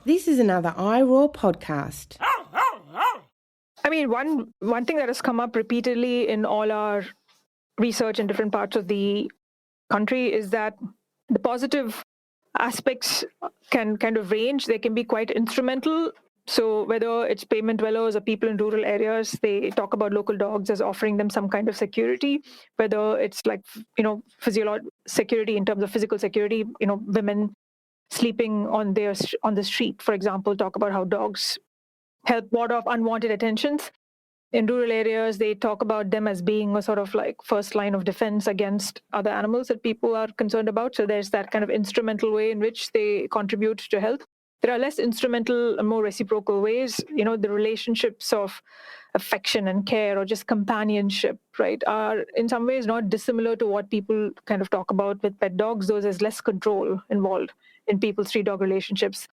This is another iRaw podcast. I mean, one thing that has come up repeatedly in all our research in different parts of the country is that the positive aspects can kind of range. They can be quite instrumental. So whether it's pavement dwellers or people in rural areas, they talk about local dogs as offering them some kind of security, whether it's like, physiological security in terms of physical security, women sleeping on the street, for example, talk about how dogs help ward off unwanted attentions. In rural areas, they talk about them as being a sort of like first line of defense against other animals that people are concerned about. So there's that kind of instrumental way in which they contribute to health. There are less instrumental and more reciprocal ways. The relationships of affection and care or just companionship, right, are in some ways not dissimilar to what people kind of talk about with pet dogs, though there's less control involved in people's street-dog relationships.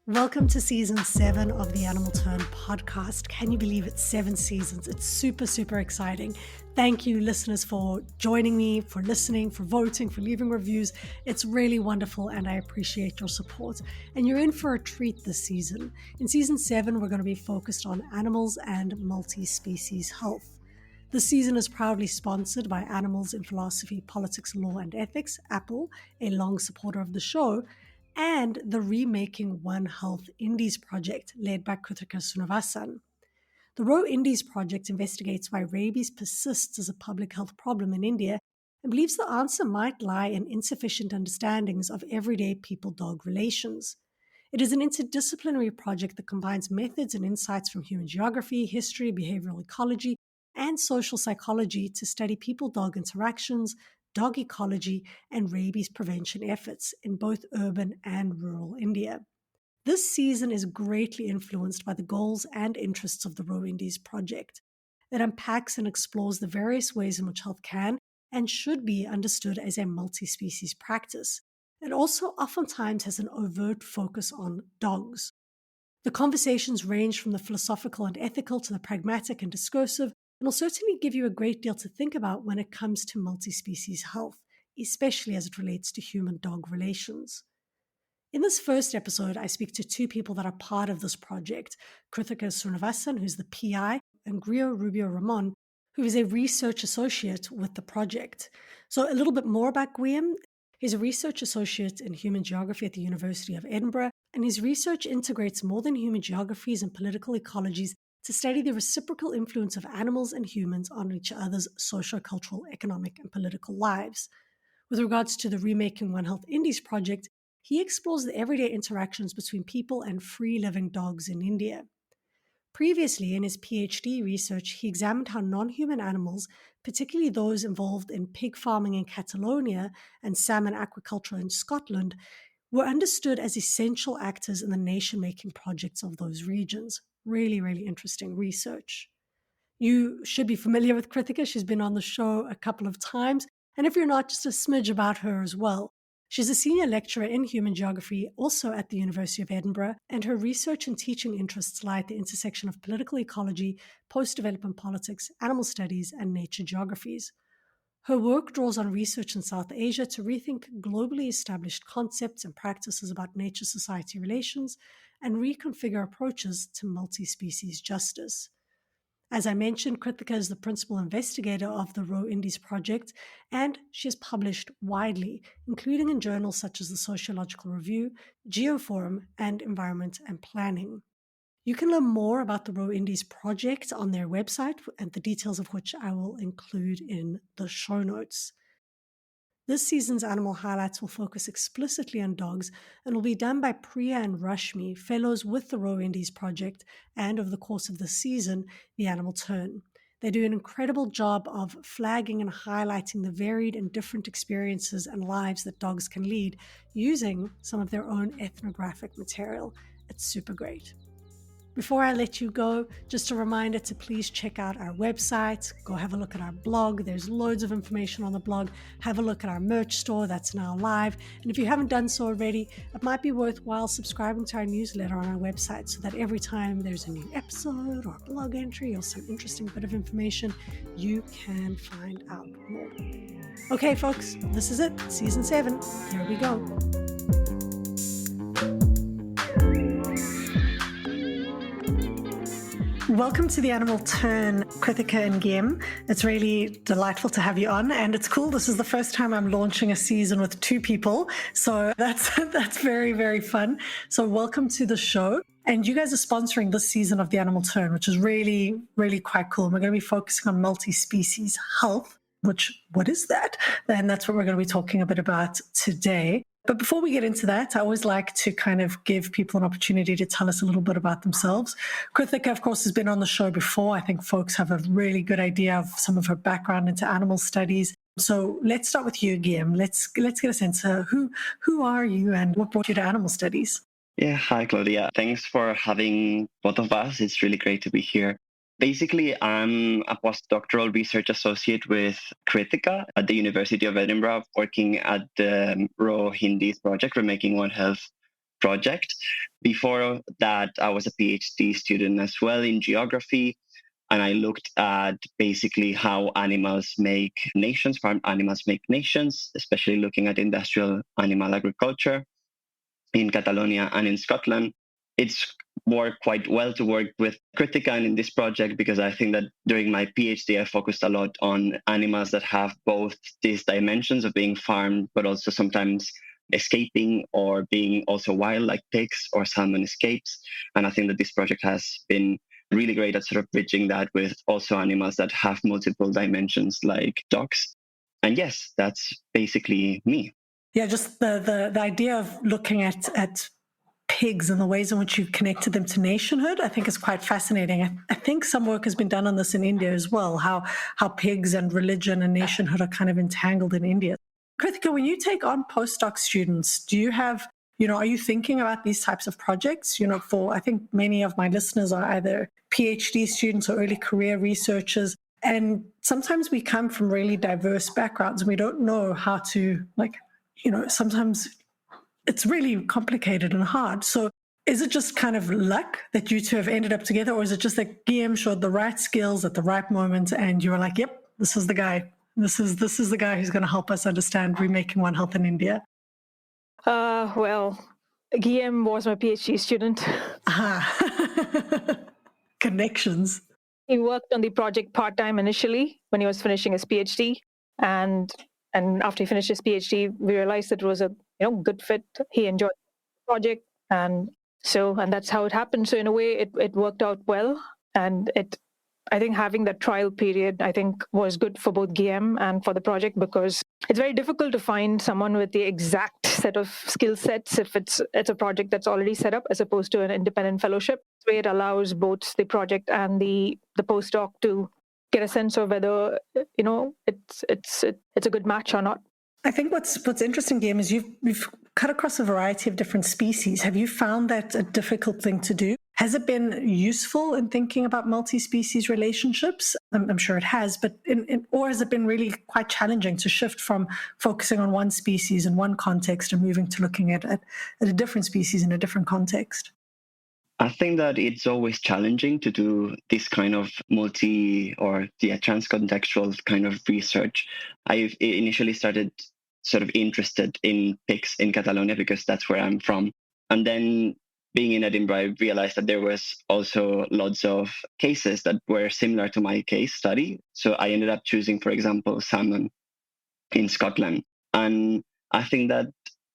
Welcome to season 7 of the Animal Turn podcast. Can you believe it's 7 seasons? It's super, super exciting. Thank you, listeners, for joining me, for listening, for voting, for leaving reviews. It's really wonderful and I appreciate your support. And you're in for a treat this season. In season 7, we're going to be focused on animals and multi-species health. This season is proudly sponsored by Animals in Philosophy, Politics, Law and Ethics, A.P.P.L.E, a long supporter of the show, and the Remaking One Health Indies project led by Krithika Srinivasan. The Row Indies project investigates why rabies persists as a public health problem in India and believes the answer might lie in insufficient understandings of everyday people-dog relations. It is an interdisciplinary project that combines methods and insights from human geography, history, behavioral ecology, and social psychology to study people-dog interactions, dog ecology, and rabies prevention efforts in both urban and rural India. This season is greatly influenced by the goals and interests of the Row Indies project. It unpacks and explores the various ways in which health can and should be understood as a multi-species practice. It also oftentimes has an overt focus on dogs. The conversations range from the philosophical and ethical to the pragmatic and discursive, and will certainly give you a great deal to think about when it comes to multi-species health, especially as it relates to human-dog relations. In this first episode, I speak to 2 people that are part of this project, Krithika Srinivasan, who's the PI, and Guillem Rubio-Ramon, who is a research associate with the project. So a little bit more about Guillem. He's a research associate in human geography at the University of Edinburgh, and his research integrates more than human geographies and political ecologies to study the reciprocal influence of animals and humans on each other's socio-cultural, economic, and political lives. With regards to the Remaking One Health Indies project, he explores the everyday interactions between people and free-living dogs in India. Previously, in his PhD research, he examined how non-human animals, particularly those involved in pig farming in Catalonia and salmon aquaculture in Scotland, were understood as essential actors in the nation-making projects of those regions. Really, really interesting research. You should be familiar with Krithika. She's been on the show a couple of times. And if you're not, just a smidge about her as well. She's a senior lecturer in human geography, also at the University of Edinburgh, and her research and teaching interests lie at the intersection of political ecology, post-development politics, animal studies, and nature geographies. Her work draws on research in South Asia to rethink globally established concepts and practices about nature-society relations and reconfigure approaches to multi-species justice. As I mentioned, Krithika is the principal investigator of the Row Indies project, and she has published widely, including in journals such as the Sociological Review, Geoforum, and Environment and Planning. You can learn more about the Row Indies project on their website, and the details of which I will include in the show notes. This season's animal highlights will focus explicitly on dogs and will be done by Priya and Rashmi, fellows with the Row Indies project, and over the course of the season, the Animal Turn. They do an incredible job of flagging and highlighting the varied and different experiences and lives that dogs can lead using some of their own ethnographic material. It's super great. Before I let you go, just a reminder to please check out our website. Go have a look at our blog. There's loads of information on the blog. Have a look at our merch store that's now live. And if you haven't done so already, it might be worthwhile subscribing to our newsletter on our website so that every time there's a new episode or a blog entry or some interesting bit of information, you can find out more. Okay, folks, this is it. Season 7. Here we go. Welcome to the Animal Turn, Krithika and Guillem. It's really delightful to have you on, and it's cool. This is the first time I'm launching a season with 2 people, so that's very, very fun. So welcome to the show. And you guys are sponsoring this season of the Animal Turn, which is really, really quite cool. And we're going to be focusing on multi-species health, which, what is that? And that's what we're going to be talking a bit about today. But before we get into that, I always like to kind of give people an opportunity to tell us a little bit about themselves. Krithika, of course, has been on the show before. I think folks have a really good idea of some of her background into animal studies. So let's start with you, Guillem. Let's get a sense of who are you and what brought you to animal studies? Yeah, hi, Claudia. Thanks for having both of us. It's really great to be here. Basically, I'm a postdoctoral research associate with Krithika at the University of Edinburgh, working at the Hindi's project, Remaking One Health project. Before that, I was a PhD student as well in geography, and I looked at basically how animals make nations, farm animals make nations, especially looking at industrial animal agriculture in Catalonia and in Scotland. It's worked quite well to work with Krithika and in this project because I think that during my PhD, I focused a lot on animals that have both these dimensions of being farmed, but also sometimes escaping or being also wild, like pigs or salmon escapes. And I think that this project has been really great at sort of bridging that with also animals that have multiple dimensions, like dogs. And yes, that's basically me. Yeah, just the idea of looking at pigs and the ways in which you've connected them to nationhood, I think is quite fascinating. I think some work has been done on this in India as well, how pigs and religion and nationhood are kind of entangled in India. Krithika, when you take on postdoc students, do you have, are you thinking about these types of projects? I think many of my listeners are either PhD students or early career researchers. And sometimes we come from really diverse backgrounds and we don't know how to, sometimes it's really complicated and hard. So is it just kind of luck that you two have ended up together, or is it just that Guillem showed the right skills at the right moment and you were like, yep, this is the guy. This is the guy who's going to help us understand Remaking One Health in India? Well, Guillem was my PhD student. Connections. He worked on the project part-time initially when he was finishing his PhD. And after he finished his PhD, we realized that it was a good fit. He enjoyed the project, and that's how it happened. So in a way, it worked out well, and I think having that trial period, I think, was good for both Guillem and for the project, because it's very difficult to find someone with the exact set of skill sets if it's a project that's already set up, as opposed to an independent fellowship, where it allows both the project and the postdoc to get a sense of whether it's a good match or not. I think what's interesting, Guillem, is you've cut across a variety of different species. Have you found that a difficult thing to do? Has it been useful in thinking about multi-species relationships? I'm sure it has, but or has it been really quite challenging to shift from focusing on one species in one context and moving to looking at a different species in a different context? I think that it's always challenging to do this kind of transcontextual kind of research. I initially started sort of interested in pigs in Catalonia because that's where I'm from. And then being in Edinburgh, I realized that there was also lots of cases that were similar to my case study. So I ended up choosing, for example, salmon in Scotland. And I think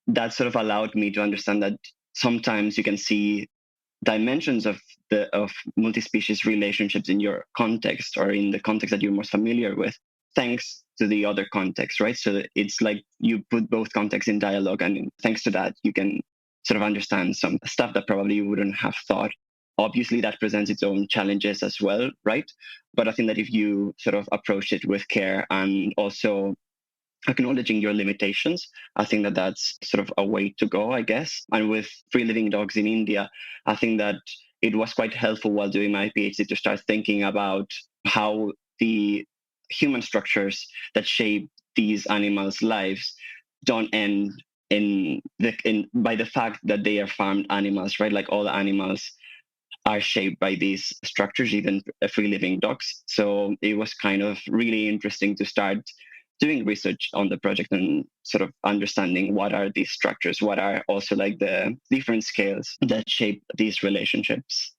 that sort of allowed me to understand that sometimes you can see dimensions of multi-species relationships in your context or in the context that you're most familiar with, thanks to the other context, right? So it's like you put both contexts in dialogue, and thanks to that, you can sort of understand some stuff that probably you wouldn't have thought. Obviously, that presents its own challenges as well, right? But I think that if you sort of approach it with care and also acknowledging your limitations, I think that that's sort of a way to go, I guess. And with free living dogs in India, I think that it was quite helpful while doing my PhD to start thinking about how the human structures that shape these animals' lives don't end by the fact that they are farmed animals, right? Like all the animals are shaped by these structures, even free living dogs. So it was kind of really interesting to start doing research on the project and sort of understanding what are these structures, what are also like the different scales that shape these relationships.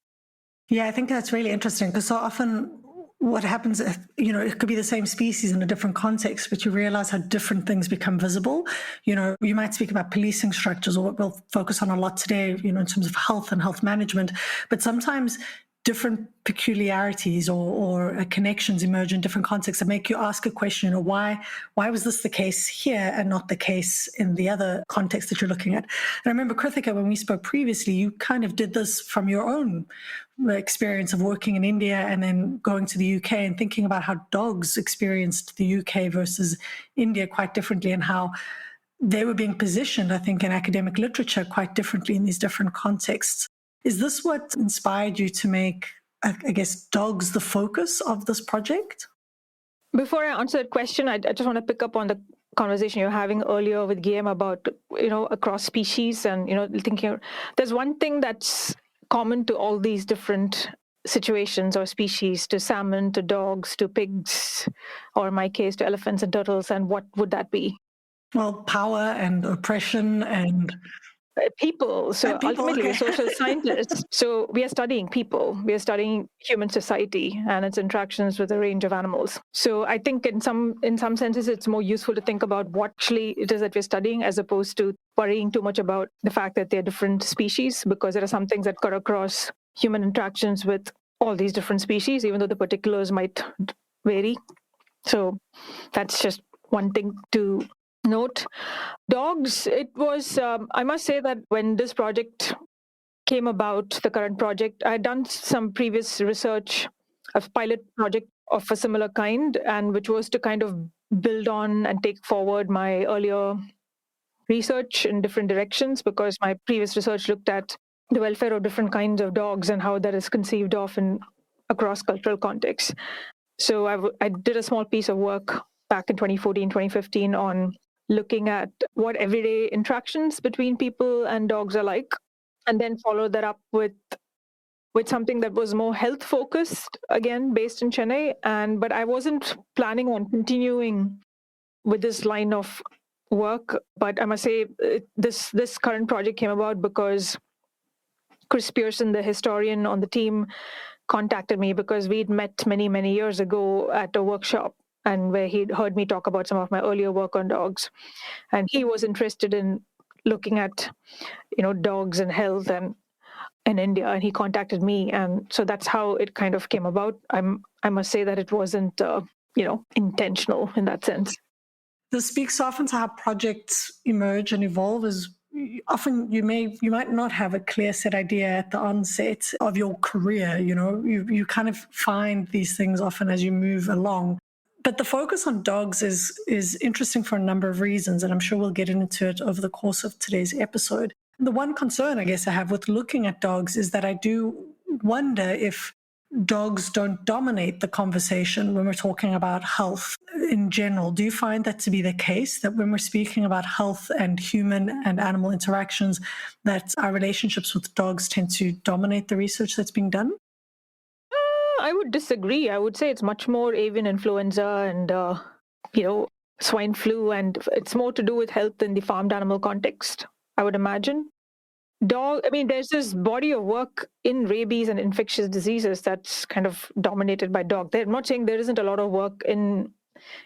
Yeah, I think that's really interesting because so often what happens, it could be the same species in a different context, but you realize how different things become visible. You might speak about policing structures, or what we'll focus on a lot today, in terms of health and health management, but sometimes different peculiarities or connections emerge in different contexts that make you ask a question, why was this the case here and not the case in the other context that you're looking at? And I remember, Krithika, when we spoke previously, you kind of did this from your own experience of working in India and then going to the UK and thinking about how dogs experienced the UK versus India quite differently, and how they were being positioned, I think, in academic literature quite differently in these different contexts. Is this what inspired you to make, I guess, dogs the focus of this project? Before I answer that question, I just want to pick up on the conversation you were having earlier with Guillem about, across species and, thinking there's one thing that's common to all these different situations or species, to salmon, to dogs, to pigs, or in my case, to elephants and turtles. And what would that be? Well, power and oppression and people. So ultimately, okay. we're social scientists. So we are studying people. We are studying human society and its interactions with a range of animals. So I think in some senses, it's more useful to think about what actually it is that we're studying, as opposed to worrying too much about the fact that they're different species, because there are some things that cut across human interactions with all these different species, even though the particulars might vary. So that's just one thing to note. Dogs, it was, I must say that when this project came about, the current project, I had done some previous research, a pilot project of a similar kind, and which was to kind of build on and take forward my earlier research in different directions, because my previous research looked at the welfare of different kinds of dogs and how that is conceived of in across cultural contexts. So I did a small piece of work back in 2014, 2015 on looking at what everyday interactions between people and dogs are like, and then followed that up with something that was more health focused, again based in Chennai. But I wasn't planning on continuing with this line of work. But I must say, this current project came about because Chris Pearson, the historian on the team, contacted me because we'd met many, many years ago at a workshop, and where he'd heard me talk about some of my earlier work on dogs. And he was interested in looking at, dogs and health and in India, and he contacted me. And so that's how it kind of came about. I must say that it wasn't, intentional in that sense. This speaks often to how projects emerge and evolve. As often you might not have a clear set idea at the onset of your career. You kind of find these things often as you move along. But the focus on dogs is interesting for a number of reasons, and I'm sure we'll get into it over the course of today's episode. The one concern I guess I have with looking at dogs is that I do wonder if dogs don't dominate the conversation when we're talking about health in general. Do you find that to be the case, that when we're speaking about health and human and animal interactions, that our relationships with dogs tend to dominate the research that's being done? I would disagree. I would say it's much more avian influenza and, swine flu, and it's more to do with health in the farmed animal context, I would imagine. There's this body of work in rabies and infectious diseases that's kind of dominated by dog. I'm not saying there isn't a lot of work in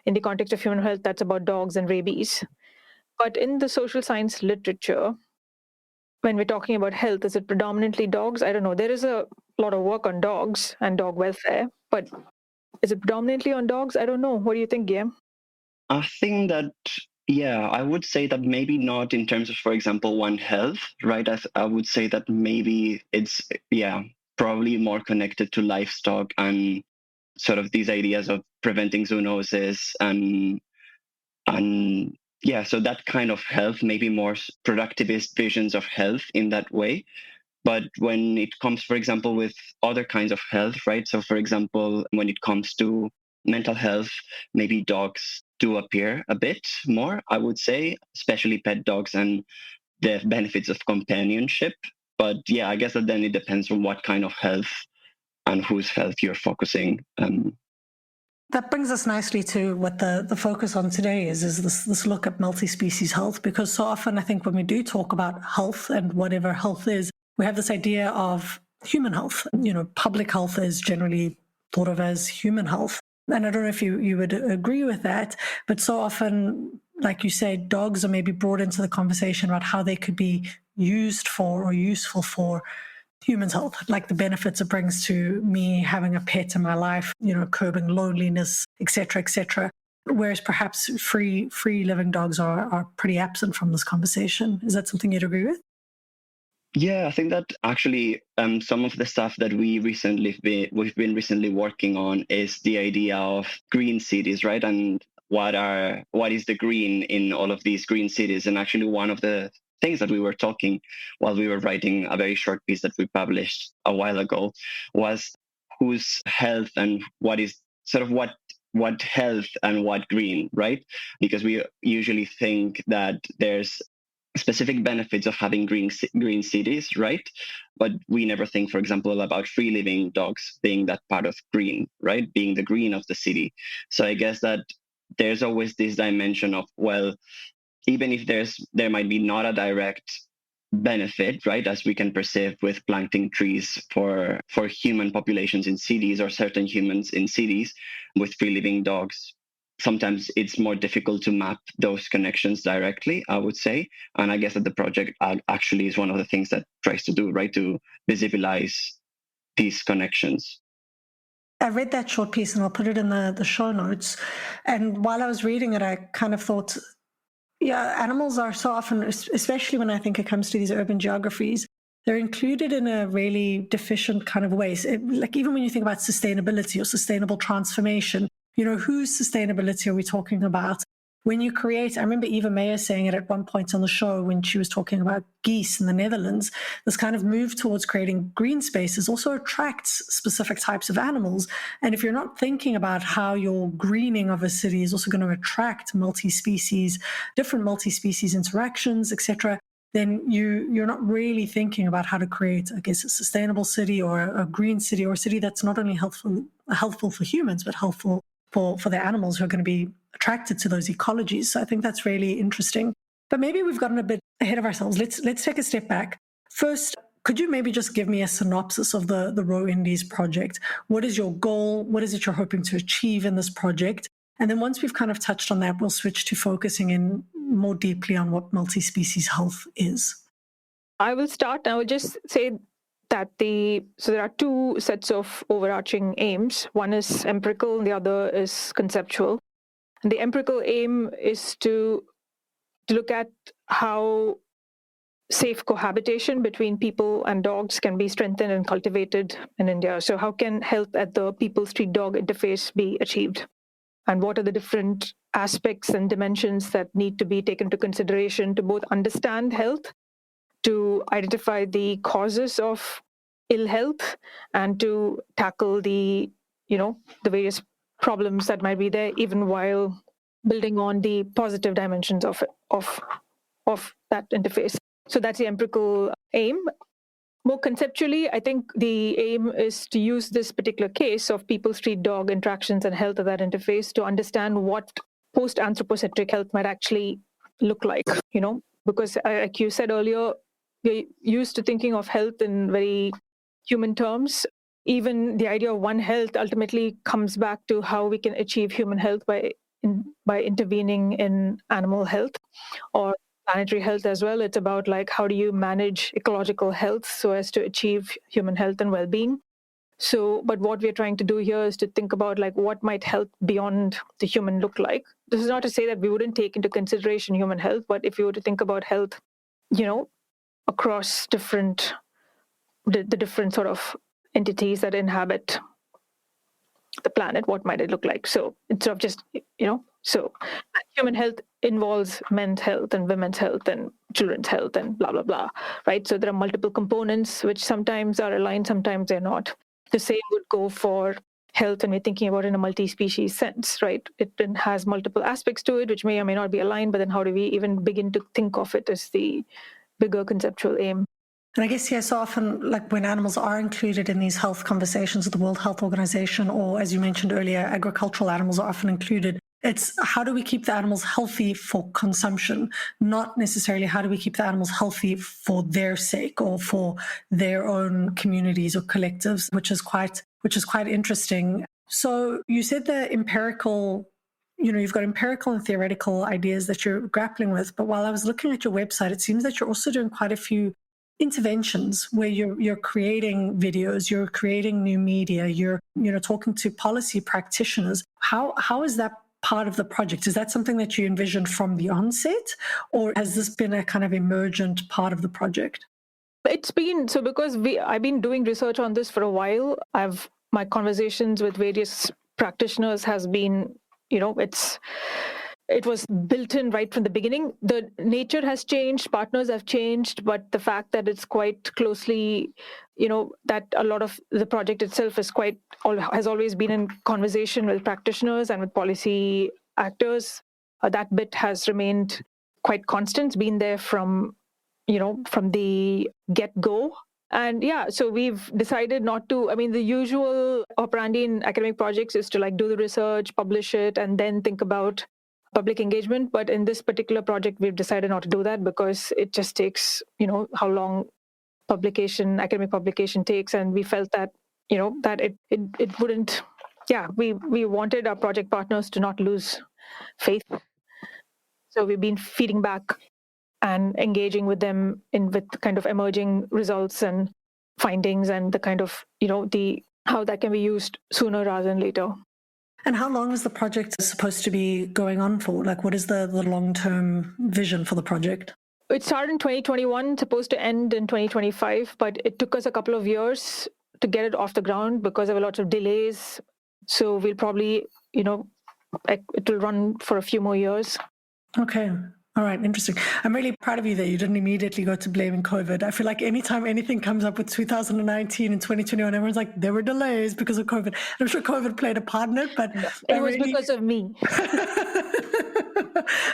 the context of human health that's about dogs and rabies. But in the social science literature, when we're talking about health, is it predominantly dogs? I don't know. There is a lot of work on dogs and dog welfare, but is it predominantly on dogs? I don't know. What do you think, Guillem? I think that, I would say that maybe not in terms of, for example, One Health, right? I would say that maybe it's, probably more connected to livestock and sort of these ideas of preventing zoonosis and so that kind of health, maybe more productivist visions of health in that way. But when it comes, for example, with other kinds of health, right? So, for example, when it comes to mental health, maybe dogs do appear a bit more, I would say, especially pet dogs and the benefits of companionship. But yeah, I guess that then it depends on what kind of health and whose health you're focusing. That brings us nicely to what the focus on today is this look at multi-species health, because so often I think when we do talk about health and whatever health is, we have this idea of human health. Public health is generally thought of as human health. And I don't know if you would agree with that, but so often, like you say, dogs are maybe brought into the conversation about how they could be used for or useful for humans' health, like the benefits it brings to me having a pet in my life, curbing loneliness, etc., etc. Whereas perhaps free living dogs are pretty absent from this conversation. Is that something you'd agree with? Yeah, I think that actually some of the stuff that we've been recently working on is the idea of green cities, right? And what is the green in all of these green cities? And actually, one of the things that we were talking while we were writing a very short piece that we published a while ago was whose health and what is sort of what health and what green, right? Because we usually think that there's specific benefits of having green cities, right? But we never think, for example, about free living dogs being that part of green, right? Being the green of the city. So I guess that there's always this dimension of, well, even if there might be not a direct benefit, right, as we can perceive with planting trees for human populations in cities or certain humans in cities with free living dogs, sometimes it's more difficult to map those connections directly, I would say. And I guess that the project actually is one of the things that tries to do, right, to visualize these connections. I read that short piece and I'll put it in the show notes. And while I was reading it, I kind of thought, yeah, animals are so often, especially when I think it comes to these urban geographies, they're included in a really deficient kind of way. Like even when you think about sustainability or sustainable transformation, whose sustainability are we talking about? When you create, I remember Eva Meyer saying it at one point on the show when she was talking about geese in the Netherlands, this kind of move towards creating green spaces also attracts specific types of animals. And if you're not thinking about how your greening of a city is also going to attract multi-species, different multi-species interactions, etc., then you're not really thinking about how to create, I guess, a sustainable city or a green city or a city that's not only healthful for humans, but helpful for the animals who are going to be attracted to those ecologies. So I think that's really interesting. But maybe we've gotten a bit ahead of ourselves. Let's take a step back. First, could you maybe just give me a synopsis of the Row Indies project? What is your goal? What is it you're hoping to achieve in this project? And then once we've kind of touched on that, we'll switch to focusing in more deeply on what multi-species health is. I will start. I will just say that so there are two sets of overarching aims. One is empirical and the other is conceptual. And the empirical aim is to look at how safe cohabitation between people and dogs can be strengthened and cultivated in India. So how can health at the people-street dog interface be achieved? And what are the different aspects and dimensions that need to be taken into consideration to both understand health, to identify the causes of ill health, and to tackle the various problems that might be there, even while building on the positive dimensions of that interface. So that's the empirical aim. More conceptually, I think the aim is to use this particular case of people-street dog interactions and health of that interface to understand what post-anthropocentric health might actually look like, because like you said earlier, we're used to thinking of health in very human terms. Even the idea of One Health ultimately comes back to how we can achieve human health by intervening in animal health or planetary health as well. It's about how do you manage ecological health so as to achieve human health and well-being. So, but what we're trying to do here is to think about what might health beyond the human look like. This is not to say that we wouldn't take into consideration human health, but if you were to think about health, across the different sort of entities that inhabit the planet, what might it look like? So instead of just, So human health involves men's health and women's health and children's health and blah, blah, blah, right? So there are multiple components which sometimes are aligned, sometimes they're not. The same would go for health when we're thinking about it in a multi-species sense, right? It then has multiple aspects to it, which may or may not be aligned, but then how do we even begin to think of it as the bigger conceptual aim? And I guess, yeah, so often, like when animals are included in these health conversations with the World Health Organization, or as you mentioned earlier, agricultural animals are often included. It's how do we keep the animals healthy for consumption, not necessarily how do we keep the animals healthy for their sake or for their own communities or collectives, which is quite interesting. So you said the empirical, you've got empirical and theoretical ideas that you're grappling with. But while I was looking at your website, it seems that you're also doing quite a few interventions where you're creating videos, you're creating new media, you're talking to policy practitioners. How is that part of the project? Is that something that you envisioned from the onset, or has this been a kind of emergent part of the project? It's been so because I've been doing research on this for a while. My conversations with various practitioners has been, it was built in right from the beginning. The nature has changed, partners have changed, but the fact that it's quite closely, that a lot of the project itself has always been in conversation with practitioners and with policy actors. That bit has remained quite constant, been there from the get-go. And so we've decided not to, the usual operandi in academic projects is to do the research, publish it, and then think about public engagement. But in this particular project, we've decided not to do that because it just takes, how long academic publication takes. And we felt that, that it wouldn't, we wanted our project partners to not lose faith. So we've been feeding back and engaging with them with kind of emerging results and findings and the kind of, how that can be used sooner rather than later. And how long is the project supposed to be going on for? What is the long-term vision for the project? It started in 2021, supposed to end in 2025, but it took us a couple of years to get it off the ground because there were lots of delays. So we'll probably, it will run for a few more years. Okay. All right, interesting. I'm really proud of you that you didn't immediately go to blaming COVID. I feel like anytime anything comes up with 2019 and 2021, everyone's like, there were delays because of COVID. I'm sure COVID played a part in it, but it was because of me.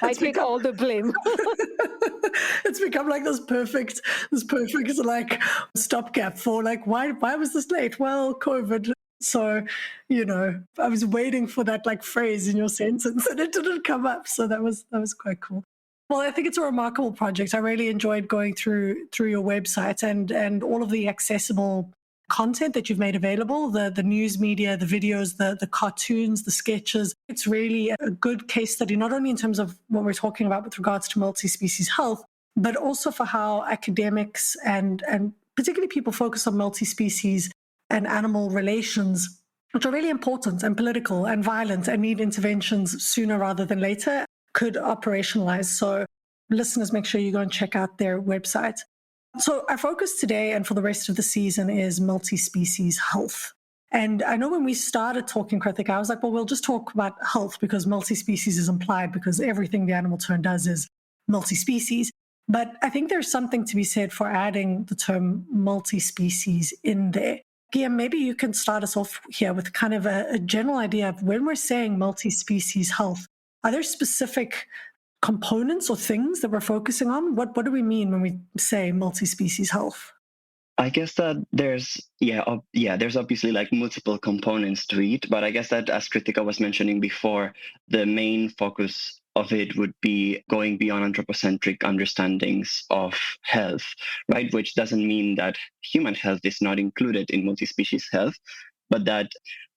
I take all the blame. It's become like this perfect stopgap for why was this late? Well, COVID. So, I was waiting for that phrase in your sentence and it didn't come up. So that was quite cool. Well, I think it's a remarkable project. I really enjoyed going through your website and all of the accessible content that you've made available, the news media, the videos, the cartoons, the sketches. It's really a good case study, not only in terms of what we're talking about with regards to multi-species health, but also for how academics and particularly people focus on multi-species and animal relations, which are really important and political and violent and need interventions sooner rather than later, could operationalize. So listeners, make sure you go and check out their website. So our focus today and for the rest of the season is multi-species health. And I know when we started talking, Krithika, I was like, well, we'll just talk about health because multi-species is implied because everything the animal turn does is multi-species. But I think there's something to be said for adding the term multi-species in there. Guillem, maybe you can start us off here with kind of a general idea of when we're saying multi-species health, are there specific components or things that we're focusing on? What do we mean when we say multi-species health? I guess that there's obviously multiple components to it, but I guess that as Krithika was mentioning before, the main focus of it would be going beyond anthropocentric understandings of health, right? Which doesn't mean that human health is not included in multi-species health, but that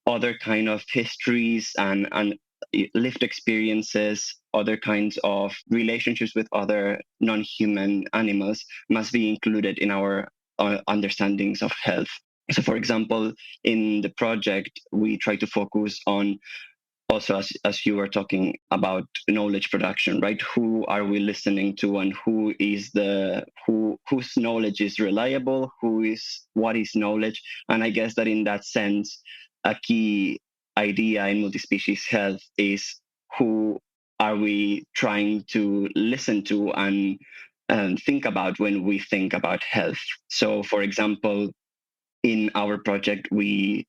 other kind of histories and lived experiences, other kinds of relationships with other non-human animals must be included in our understandings of health. So, for example, in the project, we try to focus on also, as you were talking about knowledge production, right? Who are we listening to, and whose knowledge is reliable? What is knowledge? And I guess that in that sense, a key idea in multi-species health is who are we trying to listen to and think about when we think about health? So, for example, in our project, we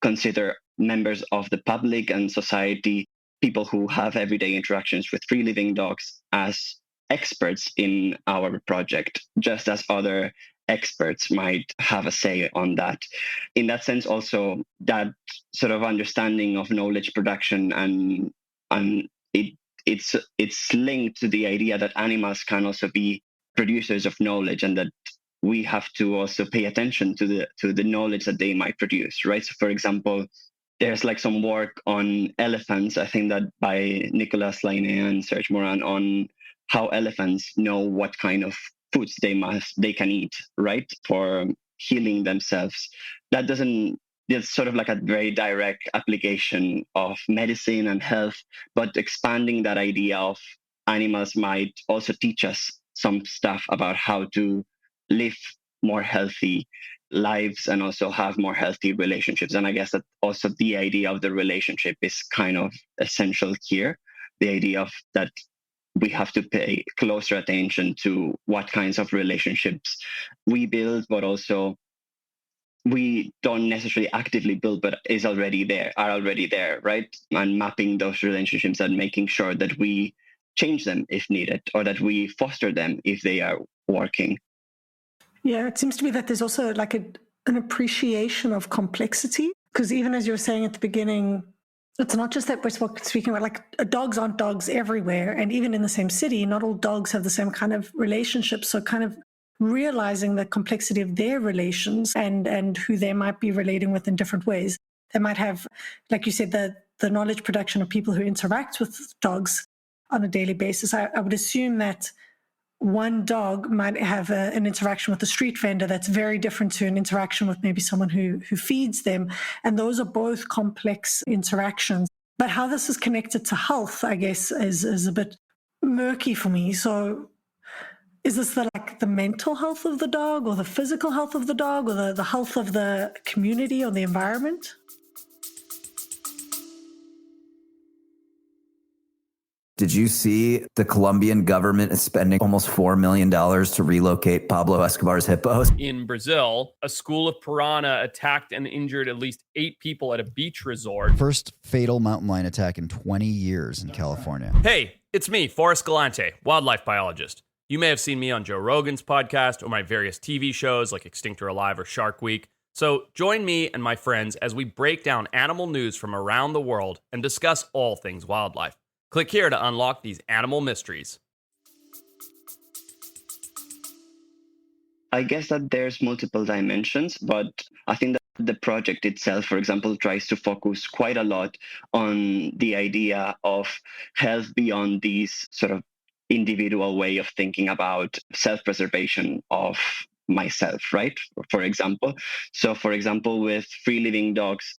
consider members of the public and society, people who have everyday interactions with free living dogs, as experts in our project, just as other experts might have a say on that. In that sense, also, that sort of understanding of knowledge production and it's linked to the idea that animals can also be producers of knowledge, and that we have to also pay attention to the knowledge that they might produce, right? So, for example, there's like some work on elephants, I think that by Nicolas Lainé and Serge Moran, on how elephants know what kind of foods they can eat, right, for healing themselves. That's sort of like a very direct application of medicine and health, but expanding that idea of animals might also teach us some stuff about how to live more healthy lives and also have more healthy relationships. And I guess that also the idea of the relationship is kind of essential here. The idea of that we have to pay closer attention to what kinds of relationships we build, but also we don't necessarily actively build, but are already there, right? And mapping those relationships and making sure that we change them if needed, or that we foster them if they are working. Yeah, it seems to me that there's also like an appreciation of complexity, because even as you were saying at the beginning, it's not just that we're speaking about like dogs aren't dogs everywhere. And even in the same city, not all dogs have the same kind of relationships. So kind of realizing the complexity of their relations and who they might be relating with in different ways. They might have, like you said, the knowledge production of people who interact with dogs on a daily basis. I would assume that one dog might have an interaction with a street vendor that's very different to an interaction with maybe someone who feeds them. And those are both complex interactions. But how this is connected to health, I guess, is a bit murky for me. So is this the mental health of the dog, or the physical health of the dog, or the health of the community or the environment? Did you see the Colombian government is spending almost $4 million to relocate Pablo Escobar's hippos? In Brazil, a school of piranha attacked and injured at least 8 people at a beach resort. First fatal mountain lion attack in 20 years in California. Hey, it's me, Forrest Galante, wildlife biologist. You may have seen me on Joe Rogan's podcast or my various TV shows like Extinct or Alive or Shark Week. So join me and my friends as we break down animal news from around the world and discuss all things wildlife. Click here to unlock these animal mysteries. I guess that there's multiple dimensions, but I think that the project itself, for example, tries to focus quite a lot on the idea of health beyond these sort of individual way of thinking about self-preservation of myself, right? For example. So, for example, with free living dogs,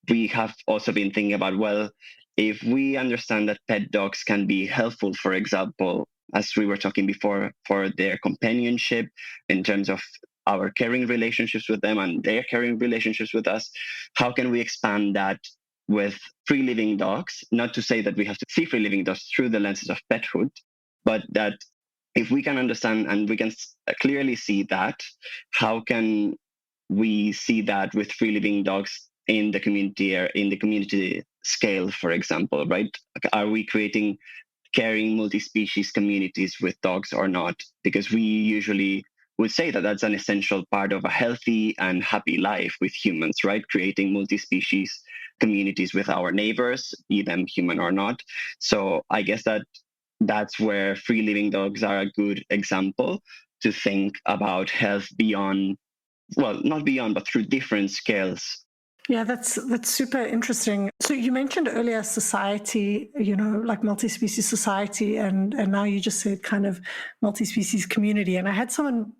we have also been thinking about, well, if we understand that pet dogs can be helpful, for example, as we were talking before, for their companionship in terms of our caring relationships with them and their caring relationships with us, how can we expand that with free living dogs? Not to say that we have to see free living dogs through the lenses of pethood, but that if we can understand and we can clearly see that, how can we see that with free living dogs in the community or in the community scale, for example, right? Are we creating caring multi-species communities with dogs or not? Because we usually would say that that's an essential part of a healthy and happy life with humans, right? Creating multi-species communities with our neighbors, be them human or not. So I guess that's where free living dogs are a good example to think about health beyond, well, not beyond, but through different scales. Yeah, that's super interesting. So you mentioned earlier society, like multi-species society, and now you just said kind of multi-species community. And I had someone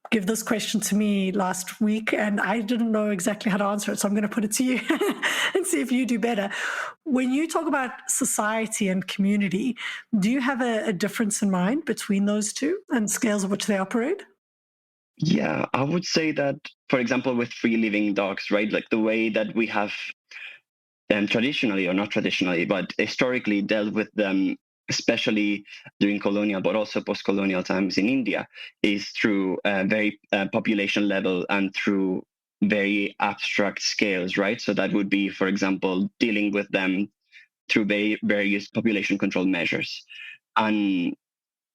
give this question to me last week, and I didn't know exactly how to answer it. So I'm going to put it to you and see if you do better. When you talk about society and community, do you have a difference in mind between those two and scales of which they operate? Yeah, I would say that, for example, with free living dogs, right? Like the way that we have traditionally, or not traditionally, but historically dealt with them, especially during colonial, but also post-colonial times in India, is through very population level and through very abstract scales, right? So that would be, for example, dealing with them through various population control measures. And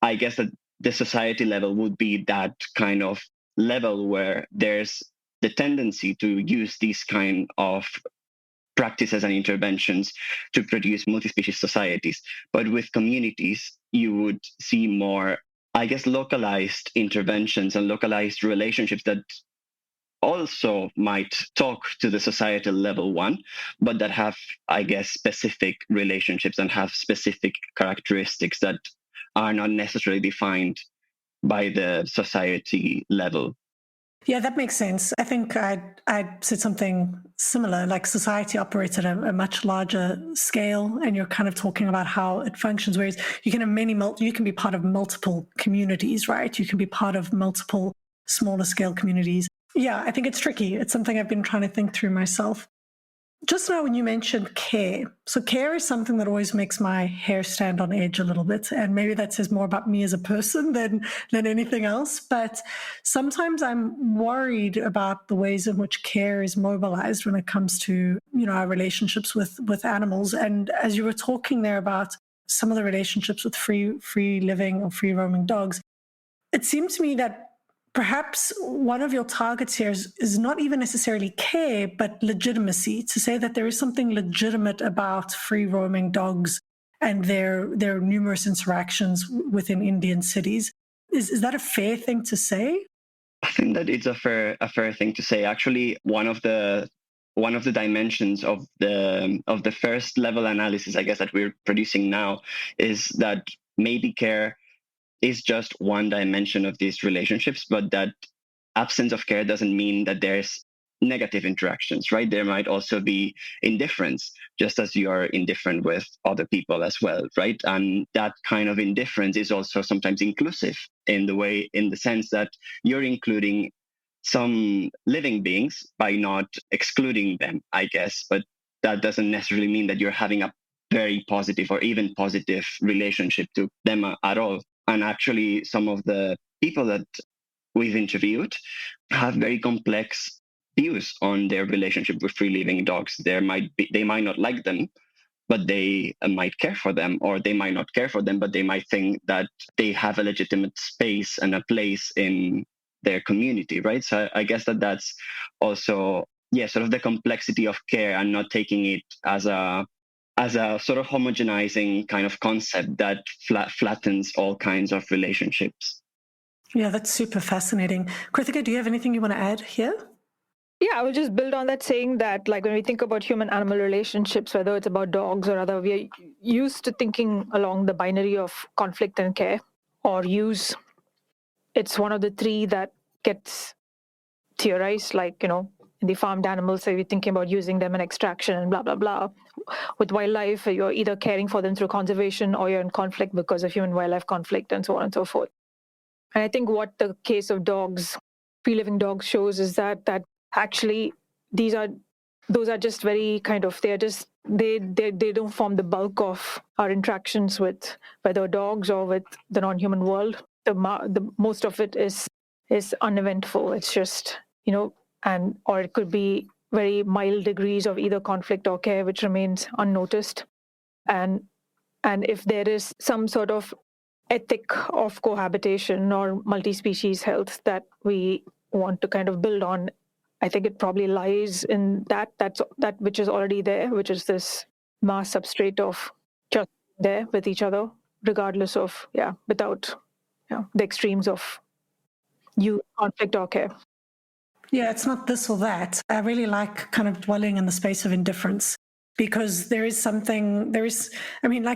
I guess that the society level would be that kind of level where there's the tendency to use these kind of practices and interventions to produce multi-species societies. But with communities, you would see more, I guess, localized interventions and localized relationships that also might talk to the societal level one, but that have, I guess, specific relationships and have specific characteristics that are not necessarily defined by the society level. Yeah, that makes sense. I think I'd said something similar, like society operates at a much larger scale, and you're kind of talking about how it functions, whereas you can have you can be part of multiple communities, right? You can be part of multiple smaller scale communities. Yeah, I think it's tricky. It's something I've been trying to think through myself. Just now when you mentioned care, so care is something that always makes my hair stand on edge a little bit, and maybe that says more about me as a person than anything else, but sometimes I'm worried about the ways in which care is mobilized when it comes to, our relationships with animals. And as you were talking there about some of the relationships with free living or free roaming dogs, it seemed to me that perhaps one of your targets here is not even necessarily care, but legitimacy, to say that there is something legitimate about free roaming dogs and their numerous interactions within Indian cities. Is that a fair thing to say? I think that it's a fair thing to say. Actually, one of the dimensions of the first level analysis, I guess, that we're producing now is that maybe care is just one dimension of these relationships, but that absence of care doesn't mean that there's negative interactions, right? There might also be indifference, just as you are indifferent with other people as well, right? And that kind of indifference is also sometimes inclusive in the sense that you're including some living beings by not excluding them, I guess, but that doesn't necessarily mean that you're having a very positive or even positive relationship to them at all. And actually, some of the people that we've interviewed have very complex views on their relationship with free living dogs. They might not like them, but they might care for them, or they might not care for them, but they might think that they have a legitimate space and a place in their community, right? So I guess that's also, sort of the complexity of care and not taking it as a sort of homogenizing kind of concept that flattens all kinds of relationships. Yeah, that's super fascinating. Krithika, do you have anything you want to add here? Yeah, I will just build on that, saying that, like, when we think about human-animal relationships, whether it's about dogs or other, we are used to thinking along the binary of conflict and care, or use. It's one of the three that gets theorized, like, in the farmed animals, so you're thinking about using them in extraction and blah, blah, blah. With wildlife, you're either caring for them through conservation, or you're in conflict because of human-wildlife conflict, and so on and so forth. And I think what the case of dogs, free-living dogs, shows is that actually those are just very kind of, they don't form the bulk of our interactions with whether dogs or with the non-human world. The most of it is uneventful. It's just, or it could be very mild degrees of either conflict or care, which remains unnoticed. And if there is some sort of ethic of cohabitation or multi-species health that we want to kind of build on, I think it probably lies in that which is already there, which is this mass substrate of just there with each other, regardless of, without the extremes of conflict or care. Yeah, it's not this or that. I really like kind of dwelling in the space of indifference, because like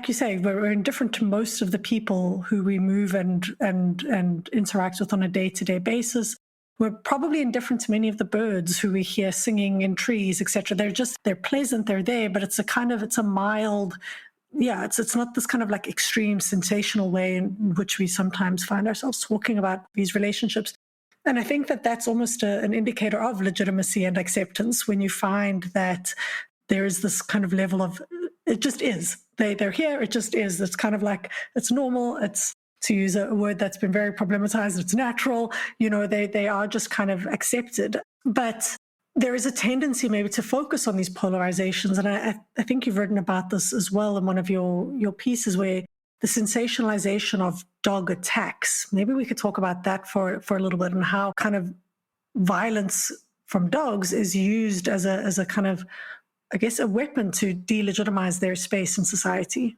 you say, we're indifferent to most of the people who we move and interact with on a day-to-day basis. We're probably indifferent to many of the birds who we hear singing in trees, etc. They're pleasant, they're there, but it's a mild, it's not this kind of like extreme sensational way in which we sometimes find ourselves talking about these relationships. And I think that that's almost an indicator of legitimacy and acceptance, when you find that there is this kind of level of, it just is. They're here, it just is. It's kind of like, it's normal, it's, to use a word that's been very problematized, it's natural, they are just kind of accepted. But there is a tendency maybe to focus on these polarizations. And I think you've written about this as well in one of your pieces, where the sensationalization of dog attacks. Maybe we could talk about that for a little bit, and how kind of violence from dogs is used as a kind of, I guess, a weapon to delegitimize their space in society.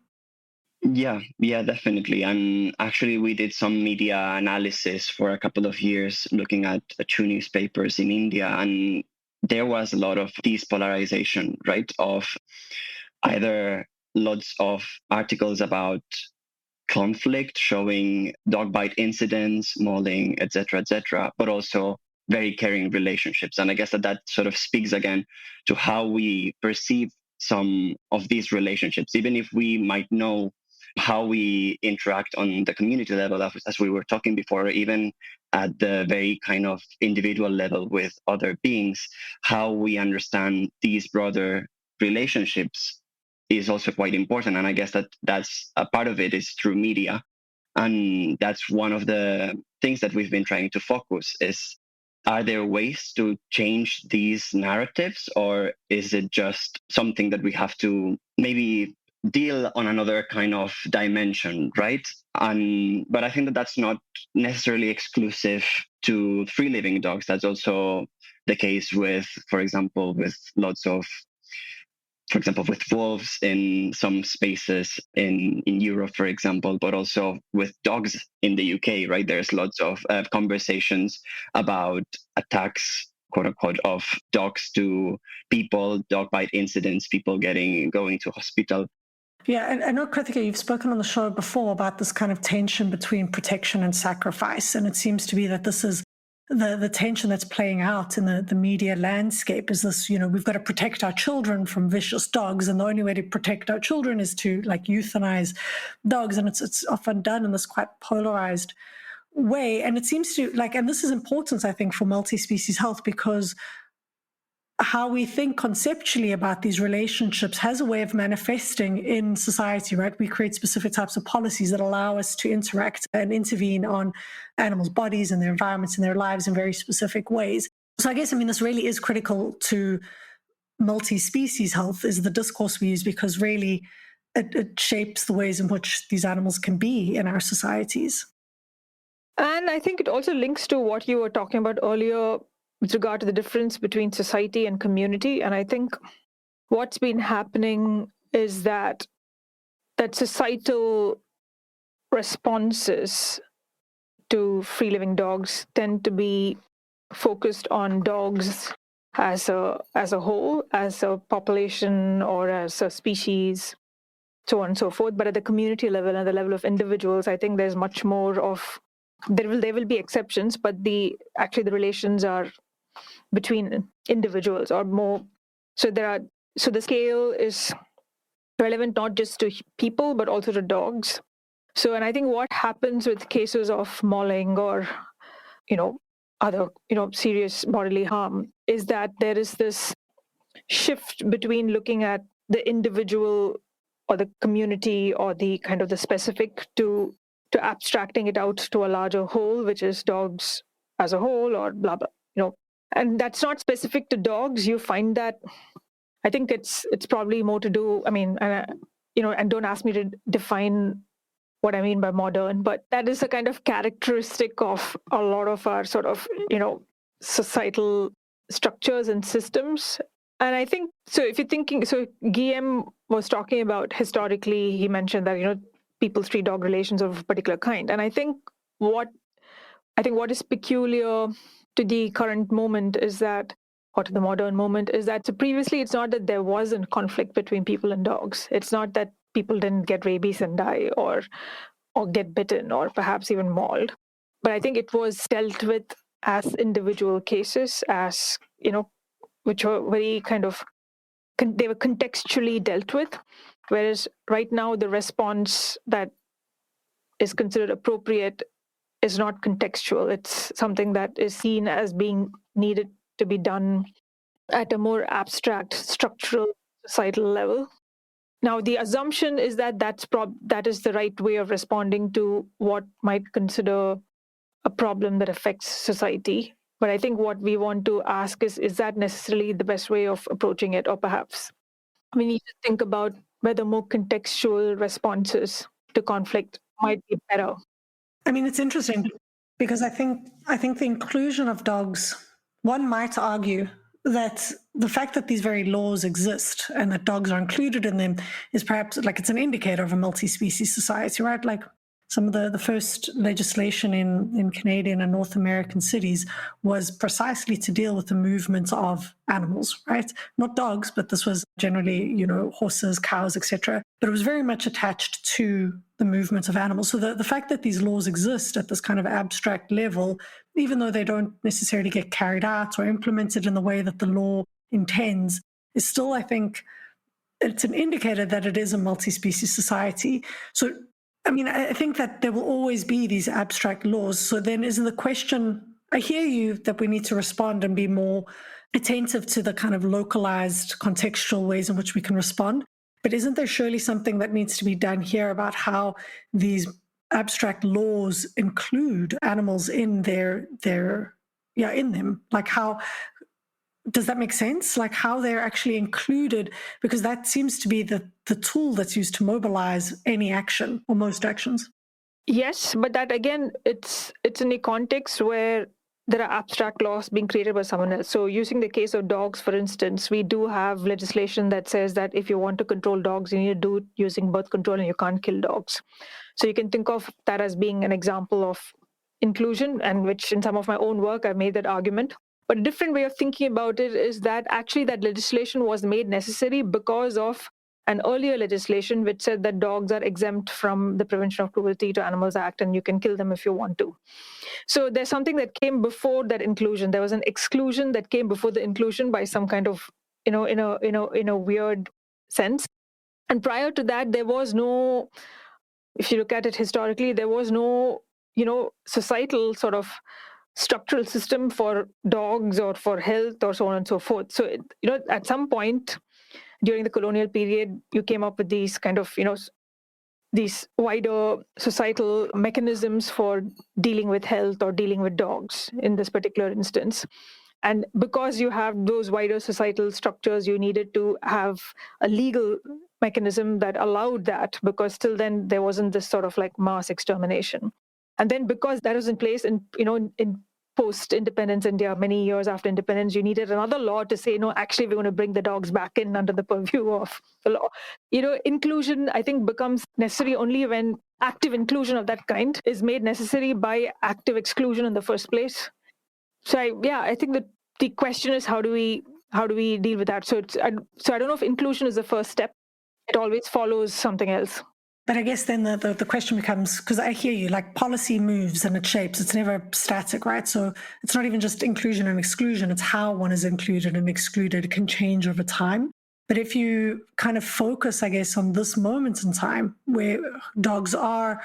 Yeah, definitely. And actually, we did some media analysis for a couple of years looking at 2 newspapers in India, and there was a lot of depolarization, right? Of either lots of articles about conflict, showing dog bite incidents, mauling, etc., but also very caring relationships. And I guess that sort of speaks again to how we perceive some of these relationships, even if we might know how we interact on the community level, as we were talking before, even at the very kind of individual level with other beings, how we understand these broader relationships is also quite important. And I guess that's a part of it is through media. And that's one of the things that we've been trying to focus is, are there ways to change these narratives, or is it just something that we have to maybe deal on another kind of dimension, right? But I think that that's not necessarily exclusive to free-living dogs. That's also the case with, for example, with wolves in some spaces in Europe, for example, but also with dogs in the UK, right? There's lots of conversations about attacks, quote unquote, of dogs to people, dog bite incidents, people going to hospital. Yeah, and I know, Krithika, you've spoken on the show before about this kind of tension between protection and sacrifice. And it seems to be that this is the tension that's playing out in the media landscape, is this, we've got to protect our children from vicious dogs. And the only way to protect our children is to euthanize dogs. And it's often done in this quite polarized way. And it seems to and this is important, I think, for multi-species health, because how we think conceptually about these relationships has a way of manifesting in society, right? We create specific types of policies that allow us to interact and intervene on animals' bodies and their environments and their lives in very specific ways. So I guess, this really is critical to multi-species health, is the discourse we use, because really it shapes the ways in which these animals can be in our societies. And I think it also links to what you were talking about earlier with regard to the difference between society and community. And I think what's been happening is that societal responses to free-living dogs tend to be focused on dogs as a whole, as a population or as a species, so on and so forth. But at the community level and the level of individuals, I think there's much more of, there will be exceptions, but the relations are between individuals or more. So the scale is relevant not just to people, but also to dogs. So, and I think what happens with cases of mauling or, other, serious bodily harm is that there is this shift between looking at the individual or the community or the kind of the specific to abstracting it out to a larger whole, which is dogs as a whole or blah, blah, And that's not specific to dogs. You find that, I think it's probably more to do, and don't ask me to define what I mean by modern, but that is a kind of characteristic of a lot of our sort of, societal structures and systems. And I think, so if you're thinking, so Guillem was talking about historically, he mentioned that, people treat dog relations of a particular kind. And I think what is peculiar to the current moment is that, or to the modern moment, is that, so previously it's not that there wasn't conflict between people and dogs. It's not that people didn't get rabies and die or get bitten or perhaps even mauled. But I think it was dealt with as individual cases, as, which were very kind of, they were contextually dealt with. Whereas right now the response that is considered appropriate is not contextual. It's something that is seen as being needed to be done at a more abstract, structural societal level. Now, the assumption is that that is the right way of responding to what might consider a problem that affects society. But I think what we want to ask is that necessarily the best way of approaching it? Or perhaps we need to think about whether more contextual responses to conflict might be better. I mean, it's interesting because I think the inclusion of dogs, one might argue that the fact that these very laws exist and that dogs are included in them is perhaps like it's an indicator of a multi-species society, right? Like some of the first legislation in Canadian and North American cities was precisely to deal with the movement of animals, right? Not dogs, but this was generally, horses, cows, etc. But it was very much attached to the movement of animals. So the fact that these laws exist at this kind of abstract level, even though they don't necessarily get carried out or implemented in the way that the law intends, is still, I think, it's an indicator that it is a multi-species society. So, I mean, I think that there will always be these abstract laws. So then isn't the question, I hear you that we need to respond and be more attentive to the kind of localized contextual ways in which we can respond. But isn't there surely something that needs to be done here about how these abstract laws include animals in in them? Like how, does that make sense? Like how they're actually included, because that seems to be the tool that's used to mobilize any action or most actions. Yes, but that again, it's in a context where there are abstract laws being created by someone else. So using the case of dogs, for instance, we do have legislation that says that if you want to control dogs, you need to do it using birth control and you can't kill dogs. So you can think of that as being an example of inclusion, and which in some of my own work, I've made that argument. But a different way of thinking about it is that actually that legislation was made necessary because of an earlier legislation which said that dogs are exempt from the Prevention of Cruelty to Animals Act and you can kill them if you want to. So there's something that came before that inclusion. There was an exclusion that came before the inclusion by some kind of, in a weird sense. And prior to that, there was no, if you look at it historically, there was no, societal sort of structural system for dogs or for health or so on and so forth. So, at some point during the colonial period, you came up with these kind of, these wider societal mechanisms for dealing with health or dealing with dogs in this particular instance. And because you have those wider societal structures, you needed to have a legal mechanism that allowed that, because till then there wasn't this sort of like mass extermination. And then because that was in place in post-independence India, many years after independence, you needed another law to say, no, actually, we're going to bring the dogs back in under the purview of the law. Inclusion, I think, becomes necessary only when active inclusion of that kind is made necessary by active exclusion in the first place. So, I think that the question is, how do we deal with that? So I don't know if inclusion is the first step. It always follows something else. But I guess then the question becomes, because I hear you, like policy moves and it shapes, it's never static, right? So it's not even just inclusion and exclusion, it's how one is included and excluded. It can change over time. But if you kind of focus, I guess, on this moment in time where dogs are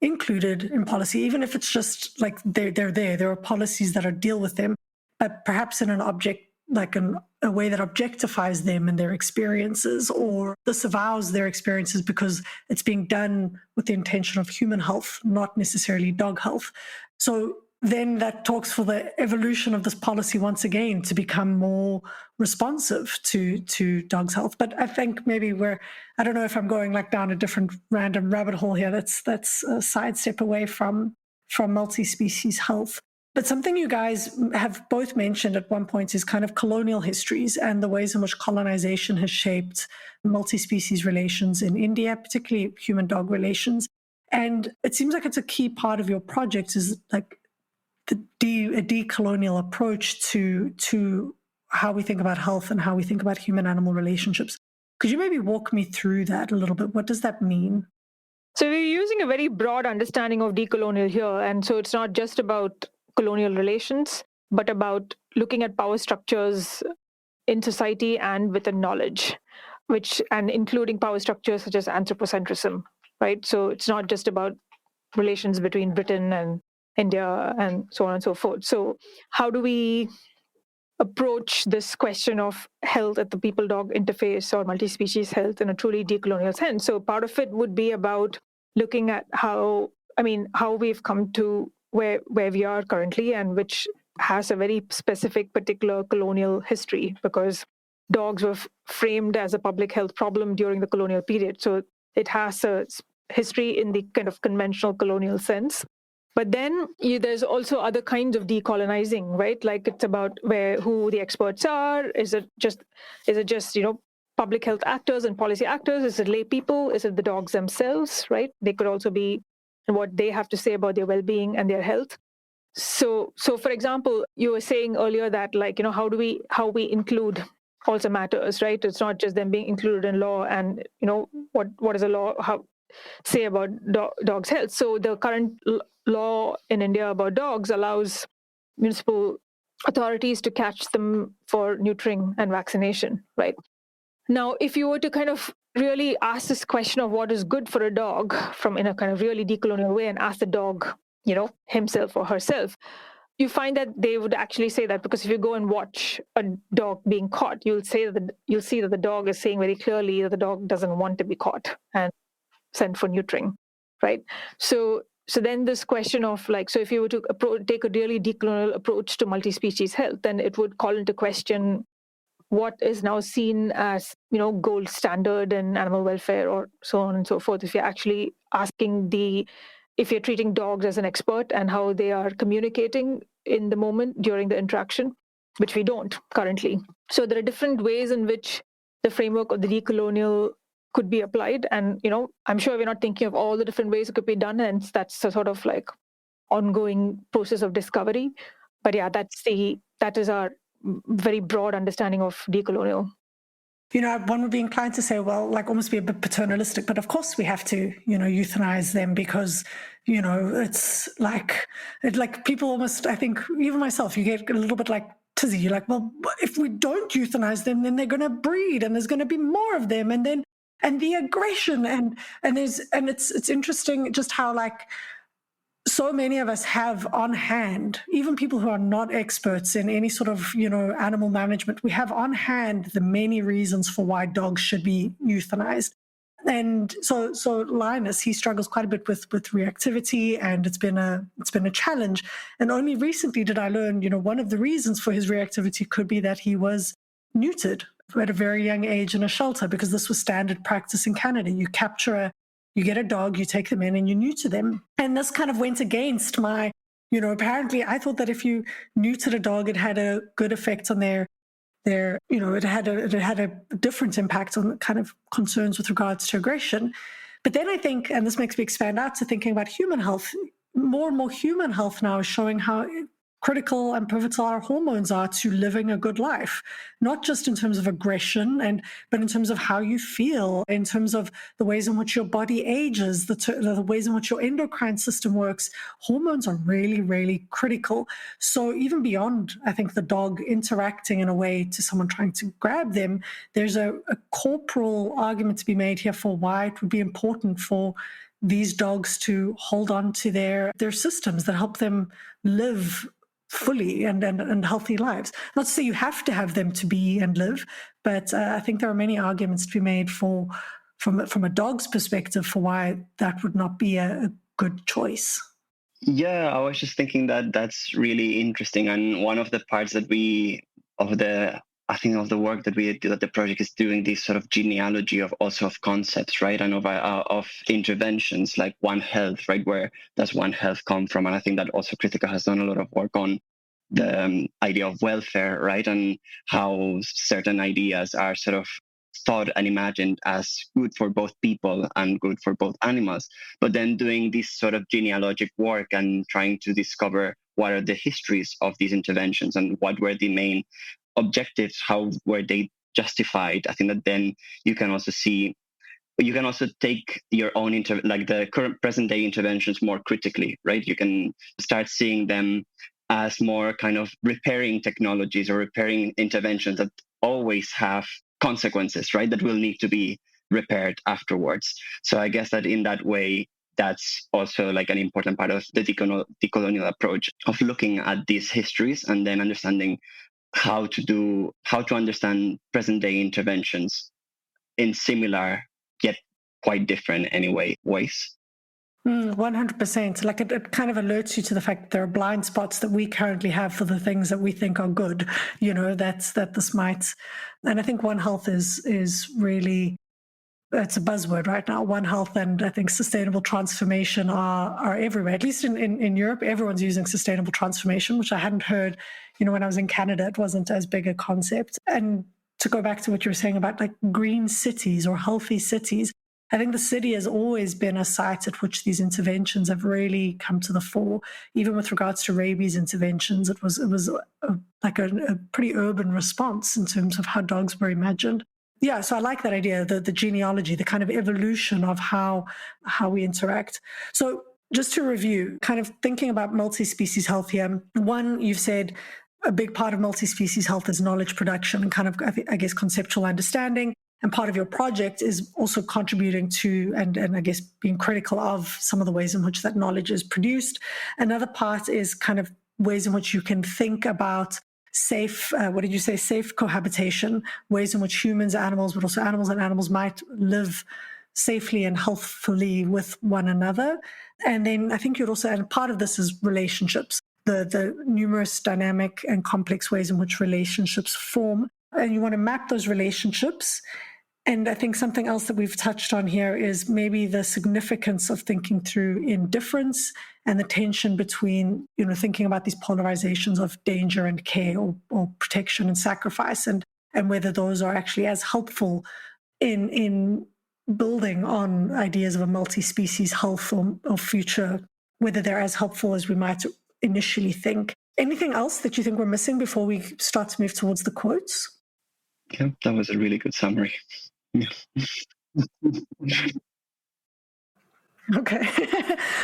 included in policy, even if it's just like they're there, there are policies that deal with them, but perhaps in an object, like a way that objectifies them and their experiences, or disavows their experiences because it's being done with the intention of human health, not necessarily dog health. So then that talks for the evolution of this policy once again to become more responsive to dogs' health. But I think maybe I don't know if I'm going like down a different random rabbit hole here. That's a sidestep away from multi-species health. But something you guys have both mentioned at one point is kind of colonial histories and the ways in which colonization has shaped multi-species relations in India, particularly human-dog relations. And it seems like it's a key part of your project is like a decolonial approach to how we think about health and how we think about human-animal relationships. Could you maybe walk me through that a little bit? What does that mean? So we're using a very broad understanding of decolonial here. And so it's not just about colonial relations, but about looking at power structures in society and within knowledge, and including power structures such as anthropocentrism, right? So it's not just about relations between Britain and India and so on and so forth. So how do we approach this question of health at the people-dog interface or multi-species health in a truly decolonial sense. So part of it would be about looking at how we've come to where we are currently, and which has a very specific particular colonial history, because dogs were framed as a public health problem during the colonial period. So it has a history in the kind of conventional colonial sense. But then there's also other kinds of decolonizing, right? Like it's about who the experts are. Is it just public health actors and policy actors? Is it lay people? Is it the dogs themselves, right? They could also be what they have to say about their well-being and their health. So for example, you were saying earlier that how we include also matters, right? It's not just them being included in law, and what is a law say about dogs' health. So the current law in India about dogs allows municipal authorities to catch them for neutering and vaccination, right? Now, if you were to kind of really ask this question of what is good for a dog in a kind of really decolonial way, and ask the dog, himself or herself, you find that they would actually say that, because if you go and watch a dog being caught, you'll see that the dog is saying very clearly that the dog doesn't want to be caught and sent for neutering, right? So then this question of so if you were to take a really decolonial approach to multi-species health, then it would call into question what is now seen as gold standard in animal welfare, or so on and so forth. If you're actually if you're treating dogs as an expert and how they are communicating in the moment during the interaction, which we don't currently. So there are different ways in which the framework of the decolonial could be applied. And, I'm sure we're not thinking of all the different ways it could be done. And that's a sort of ongoing process of discovery. But yeah, that is our very broad understanding of decolonial. One would be inclined to say, well, almost be a bit paternalistic, but of course we have to, euthanize them because, it's people almost, I think, even myself, you get a little bit like tizzy. You're like, well, if we don't euthanize them, then they're going to breed and there's going to be more of them. And the aggression and it's interesting just how so many of us have on hand, even people who are not experts in any sort of, animal management, we have on hand the many reasons for why dogs should be euthanized. And so Linus, he struggles quite a bit with reactivity, and it's been a challenge. And only recently did I learn, one of the reasons for his reactivity could be that he was neutered at a very young age in a shelter, because this was standard practice in Canada. You get a dog, you take them in and you neuter them. And this kind of went against my, apparently I thought that if you neutered a dog, it had a good effect on their it had a different impact on kind of concerns with regards to aggression. But then I think, and this makes me expand out to thinking about human health, more and more human health now is showing how critical and pivotal our hormones are to living a good life, not just in terms of aggression, but in terms of how you feel, in terms of the ways in which your body ages, the ways in which your endocrine system works. Hormones are really, really critical. So even beyond, I think, the dog interacting in a way to someone trying to grab them, there's a corporal argument to be made here for why it would be important for these dogs to hold on to their systems that help them live fully and healthy lives. Not to say you have to have them to be and live, but I think there are many arguments to be made from a dog's perspective for why that would not be a good choice. Yeah, I was just thinking that that's really interesting. And one of the parts that of the work that we do, that the project is doing, this sort of genealogy of concepts, right? And of interventions like One Health, right? Where does One Health come from? And I think that also Krithika has done a lot of work on the idea of welfare, right? And how certain ideas are sort of thought and imagined as good for both people and good for both animals. But then doing this sort of genealogic work and trying to discover what are the histories of these interventions and what were the main objectives, how were they justified. I think that then you can also take your own the current present day interventions more critically, right? You can start seeing them as more kind of repairing technologies or repairing interventions that always have consequences, right? That will need to be repaired afterwards. So I guess that in that way, that's also an important part of the decolonial approach of looking at these histories and then understanding how to understand present day interventions in similar yet quite different anyway ways. 100%. Like it kind of alerts you to the fact that there are blind spots that we currently have for the things that we think are good, that this might. And I think One Health is really, it's a buzzword right now. One Health and I think sustainable transformation are everywhere. At least in Europe, everyone's using sustainable transformation, which I hadn't heard, when I was in Canada, it wasn't as big a concept. And to go back to what you were saying about like green cities or healthy cities, I think the city has always been a site at which these interventions have really come to the fore. Even with regards to rabies interventions, it was a pretty urban response in terms of how dogs were imagined. Yeah, so I like that idea, the genealogy, the kind of evolution of how we interact. So just to review, kind of thinking about multi-species health here, one, you've said a big part of multi-species health is knowledge production and kind of, I guess, conceptual understanding. And part of your project is also contributing to and I guess being critical of some of the ways in which that knowledge is produced. Another part is kind of ways in which you can think about safe cohabitation, ways in which humans, animals, but also animals and animals might live safely and healthfully with one another. And then I think you'd also add part of this is relationships, the numerous dynamic and complex ways in which relationships form. And you want to map those relationships. And I think something else that we've touched on here is maybe the significance of thinking through indifference and the tension between, thinking about these polarizations of danger and care or protection and sacrifice, and whether those are actually as helpful in building on ideas of a multi-species health or future, whether they're as helpful as we might initially think. Anything else that you think we're missing before we start to move towards the quotes? Yeah, that was a really good summary. Yeah. Okay.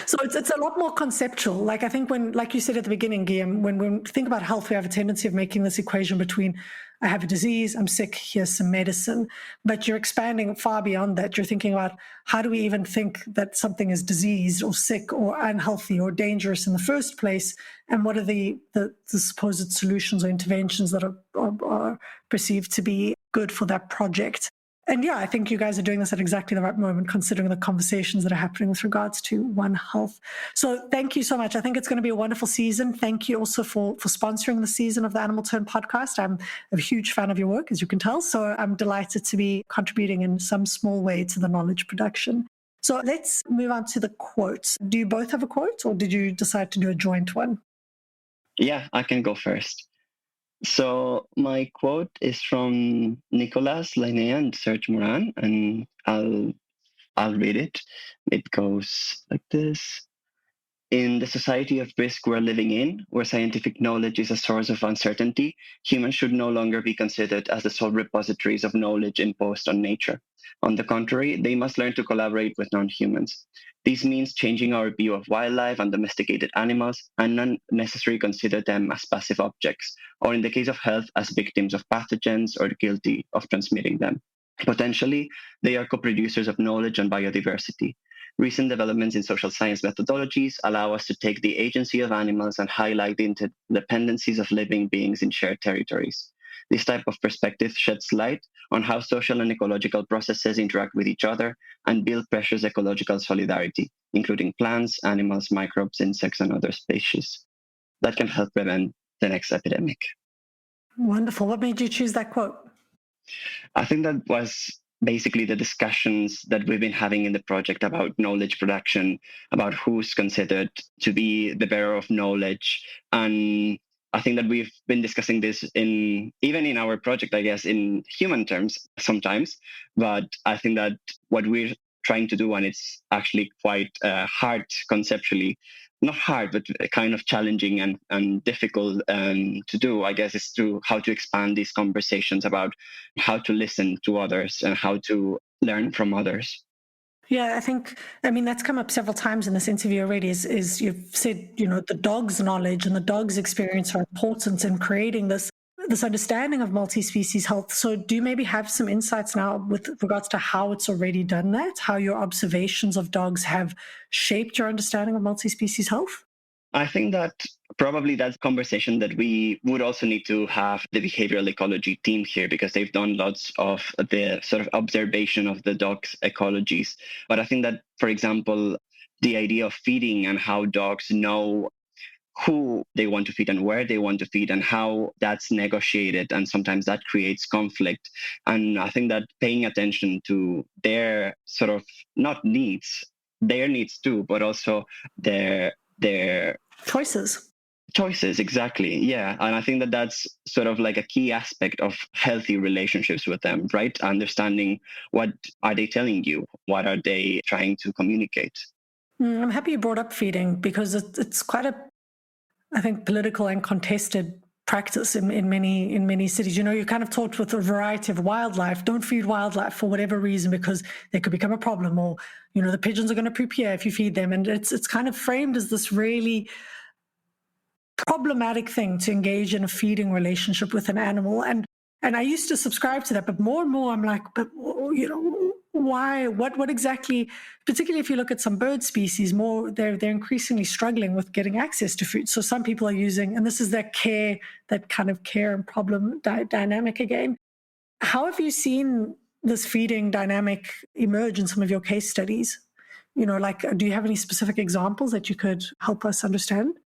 So it's a lot more conceptual. Like I think like you said at the beginning, Guillem, when we think about health, we have a tendency of making this equation between I have a disease, I'm sick, here's some medicine. But you're expanding far beyond that. You're thinking about how do we even think that something is diseased or sick or unhealthy or dangerous in the first place? And what are the supposed solutions or interventions that are perceived to be good for that project? And yeah, I think you guys are doing this at exactly the right moment, considering the conversations that are happening with regards to One Health. So thank you so much. I think it's going to be a wonderful season. Thank you also for sponsoring the season of the Animal Turn podcast. I'm a huge fan of your work, as you can tell. So I'm delighted to be contributing in some small way to the knowledge production. So let's move on to the quotes. Do you both have a quote, or did you decide to do a joint one? Yeah, I can go first. So my quote is from Nicolas Linné and Serge Morin, and I'll read it. It goes like this. In the society of risk we're living in, where scientific knowledge is a source of uncertainty, humans should no longer be considered as the sole repositories of knowledge imposed on nature. On the contrary, they must learn to collaborate with non-humans. This means changing our view of wildlife and domesticated animals and not necessarily consider them as passive objects, or in the case of health, as victims of pathogens or guilty of transmitting them. Potentially, they are co-producers of knowledge and biodiversity. Recent developments in social science methodologies allow us to take the agency of animals and highlight the interdependencies of living beings in shared territories. This type of perspective sheds light on how social and ecological processes interact with each other and build precious ecological solidarity, including plants, animals, microbes, insects, and other species that can help prevent the next epidemic. Wonderful. What made you choose that quote? I think that was basically the discussions that we've been having in the project about knowledge production, about who's considered to be the bearer of knowledge. And I think that we've been discussing this even in our project, I guess, in human terms sometimes. But I think that what we're trying to do, and it's actually quite hard conceptually, not hard, but kind of challenging and difficult to do, I guess, is how to expand these conversations about how to listen to others and how to learn from others. Yeah, I mean, that's come up several times in this interview already, is you've said, the dog's knowledge and the dog's experience are important in creating this understanding of multi-species health. So do you maybe have some insights now with regards to how it's already done that, how your observations of dogs have shaped your understanding of multi-species health? I think that probably that's a conversation that we would also need to have the behavioral ecology team here, because they've done lots of the sort of observation of the dog's ecologies. But I think that, for example, the idea of feeding and how dogs know who they want to feed and where they want to feed and how that's negotiated, and sometimes that creates conflict. And I think that paying attention to their sort of not needs, their needs too, but also their choices, exactly. Yeah. And I think that that's sort of like a key aspect of healthy relationships with them, right? Understanding what are they telling you, what are they trying to communicate. I'm happy you brought up feeding, because it's quite a, I think, political and contested practice in many cities. You're kind of taught with a variety of wildlife, don't feed wildlife for whatever reason, because they could become a problem, or the pigeons are going to poop here if you feed them, and it's kind of framed as this really problematic thing to engage in a feeding relationship with an animal. And I used to subscribe to that, but more and more I'm like, but why? What exactly? Particularly if you look at some bird species, they're increasingly struggling with getting access to food. So some people are using, and this is that kind of care and problem dynamic again. How have you seen this feeding dynamic emerge in some of your case studies? Do you have any specific examples that you could help us understand?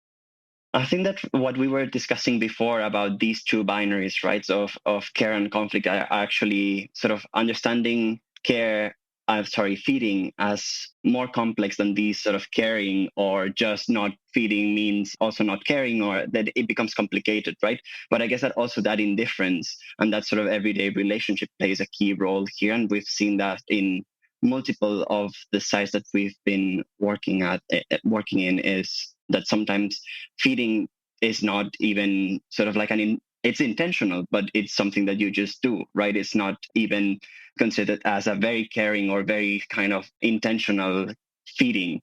I think that what we were discussing before about these two binaries, right, of care and conflict, are actually sort of understanding feeding as more complex than these sort of caring, or just not feeding means also not caring, or that it becomes complicated, right? But I guess that also that indifference and that sort of everyday relationship plays a key role here. And we've seen that in multiple of the sites that we've been working in, is that sometimes feeding is not even sort of like it's intentional, but it's something that you just do, right? It's not even considered as a very caring or very kind of intentional feeding.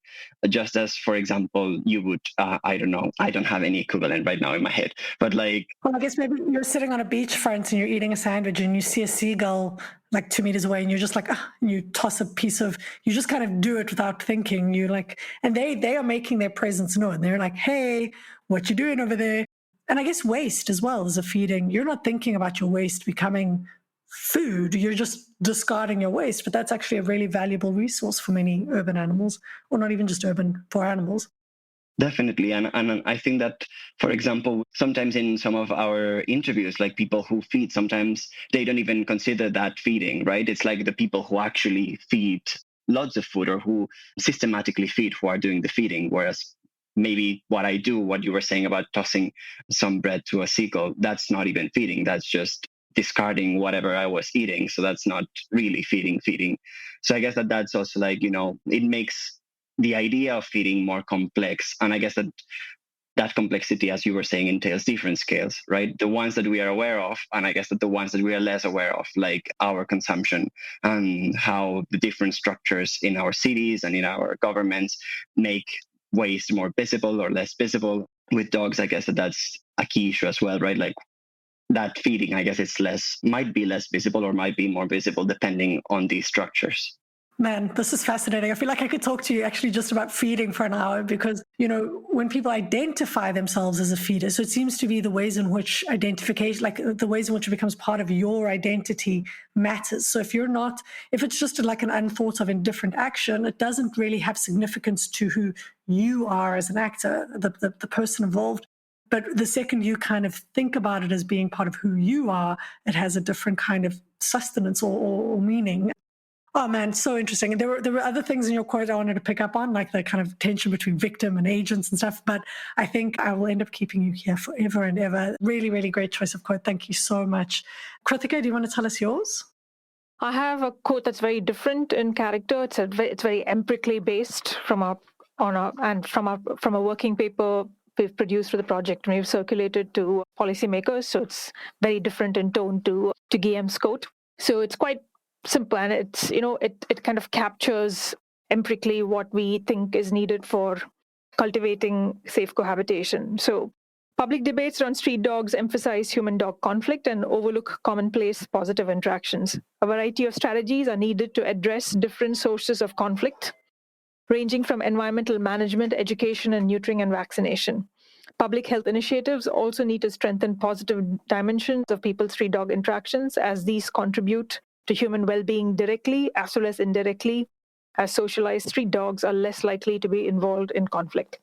Just as, for example, you would, I don't know, I don't have any equivalent right now in my head, but like... Well, I guess maybe you're sitting on a beachfront and you're eating a sandwich and you see a seagull like 2 meters away and you're just like, and you toss a piece of, you just kind of do it without thinking. You like, and they are making their presence known. They're like, hey, what you doing over there? And I guess waste as well as a feeding. You're not thinking about your waste becoming food. You're just discarding your waste, but that's actually a really valuable resource for many urban animals, or not even just urban, for animals. Definitely. And I think that, for example, sometimes in some of our interviews, like people who feed, sometimes they don't even consider that feeding, right? It's like the people who actually feed lots of food, or who systematically feed, who are doing the feeding. Whereas maybe what you were saying about tossing some bread to a seagull, that's not even feeding. That's just discarding whatever I was eating. So that's not really feeding. So I guess that's also like, it makes the idea of feeding more complex. And I guess that complexity, as you were saying, entails different scales, right? The ones that we are aware of, and I guess that the ones that we are less aware of, like our consumption and how the different structures in our cities and in our governments make waste more visible or less visible. With dogs, I guess that's a key issue as well, right? Like that feeding, I guess might be less visible or might be more visible depending on these structures. Man, this is fascinating. I feel like I could talk to you actually just about feeding for an hour, because, when people identify themselves as a feeder, so it seems to be the ways in which identification, like the ways in which it becomes part of your identity matters. So if it's just like an unthought of indifferent action, it doesn't really have significance to who you are as an actor, the person involved. But the second you kind of think about it as being part of who you are, it has a different kind of sustenance or meaning. Oh man, so interesting. And there were other things in your quote I wanted to pick up on, like the kind of tension between victim and agents and stuff. But I think I will end up keeping you here forever and ever. Really, really great choice of quote. Thank you so much. Krithika, do you want to tell us yours? I have a quote that's very different in character. It's very empirically based from a working paper we've produced for the project, and we've circulated to policymakers. So it's very different in tone to Guillem's quote. So it's quite simple, and it's it kind of captures empirically what we think is needed for cultivating safe cohabitation. So public debates around street dogs emphasize human-dog conflict and overlook commonplace positive interactions. A variety of strategies are needed to address different sources of conflict, ranging from environmental management, education, and neutering and vaccination. public health initiatives also need to strengthen positive dimensions of people street-dog interactions, as these contribute to human well-being directly as well as indirectly, as socialized street dogs are less likely to be involved in conflict.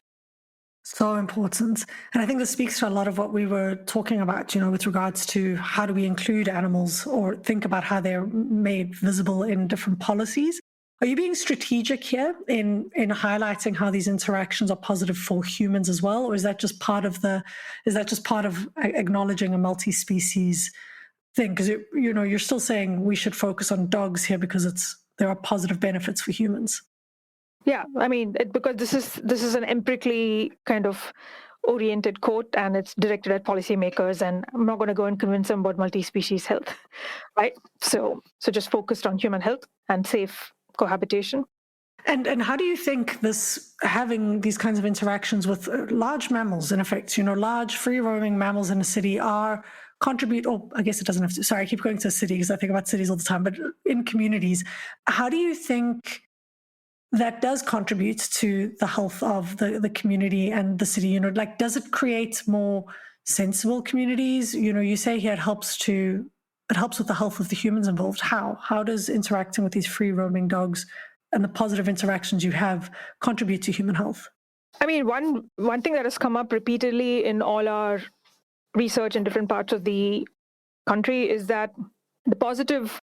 So important. And I think this speaks to a lot of what we were talking about, with regards to how do we include animals or think about how they're made visible in different policies. Are you being strategic here in highlighting how these interactions are positive for humans as well? Or is that just part of acknowledging a multi-species thing? Because you're still saying we should focus on dogs here because there are positive benefits for humans. Yeah, I mean, because this is an empirically kind of oriented quote, and it's directed at policymakers, and I'm not going to go and convince them about multi-species health, right? So just focused on human health and safe cohabitation. And how do you think having these kinds of interactions with large mammals, in effect, large free-roaming mammals in a city contribute, or I guess it doesn't have to, sorry, I keep going to a city because I think about cities all the time, but in communities, how do you think that does contribute to the health of the community and the city? Does it create more sensible communities? You say here it helps with the health of the humans involved. How does interacting with these free-roaming dogs and the positive interactions you have contribute to human health? I mean, one thing that has come up repeatedly in all our research in different parts of the country is that the positive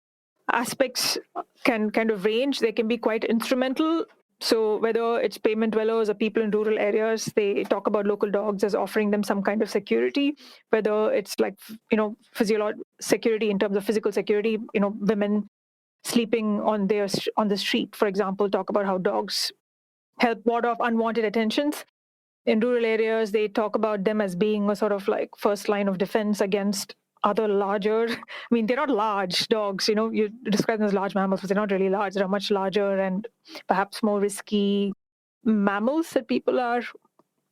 aspects can kind of range. They can be quite instrumental. So whether it's pavement dwellers or people in rural areas, they talk about local dogs as offering them some kind of security, whether it's like, physiological security in terms of physical security, women sleeping on the street, for example, talk about how dogs help ward off unwanted attentions. In rural areas, they talk about them as being a sort of like first line of defense against other larger, I mean, they're not large dogs, you describe them as large mammals, but they're not really large. They're much larger and perhaps more risky mammals that people are,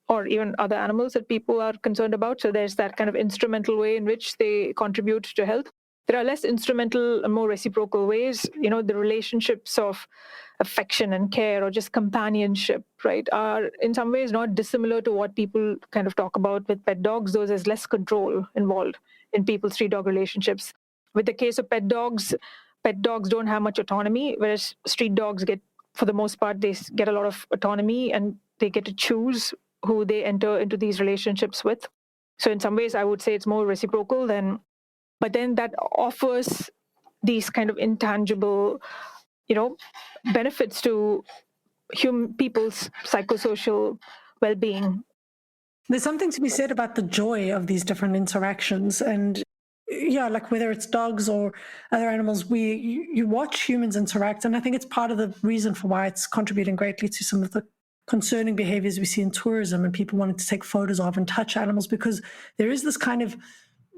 or even other animals that people are concerned about. So there's that kind of instrumental way in which they contribute to health. There are less instrumental and more reciprocal ways, the relationships of affection and care or just companionship, right, are in some ways not dissimilar to what people kind of talk about with pet dogs, though there's less control involved in people's street dog relationships. With the case of pet dogs don't have much autonomy, whereas street dogs for the most part, they get a lot of autonomy and they get to choose who they enter into these relationships with. So in some ways, I would say it's more reciprocal but then that offers these kind of intangible, benefits to people's psychosocial well-being. There's something to be said about the joy of these different interactions. And yeah, like whether it's dogs or other animals, you watch humans interact. And I think it's part of the reason for why it's contributing greatly to some of the concerning behaviors we see in tourism and people wanting to take photos of and touch animals, because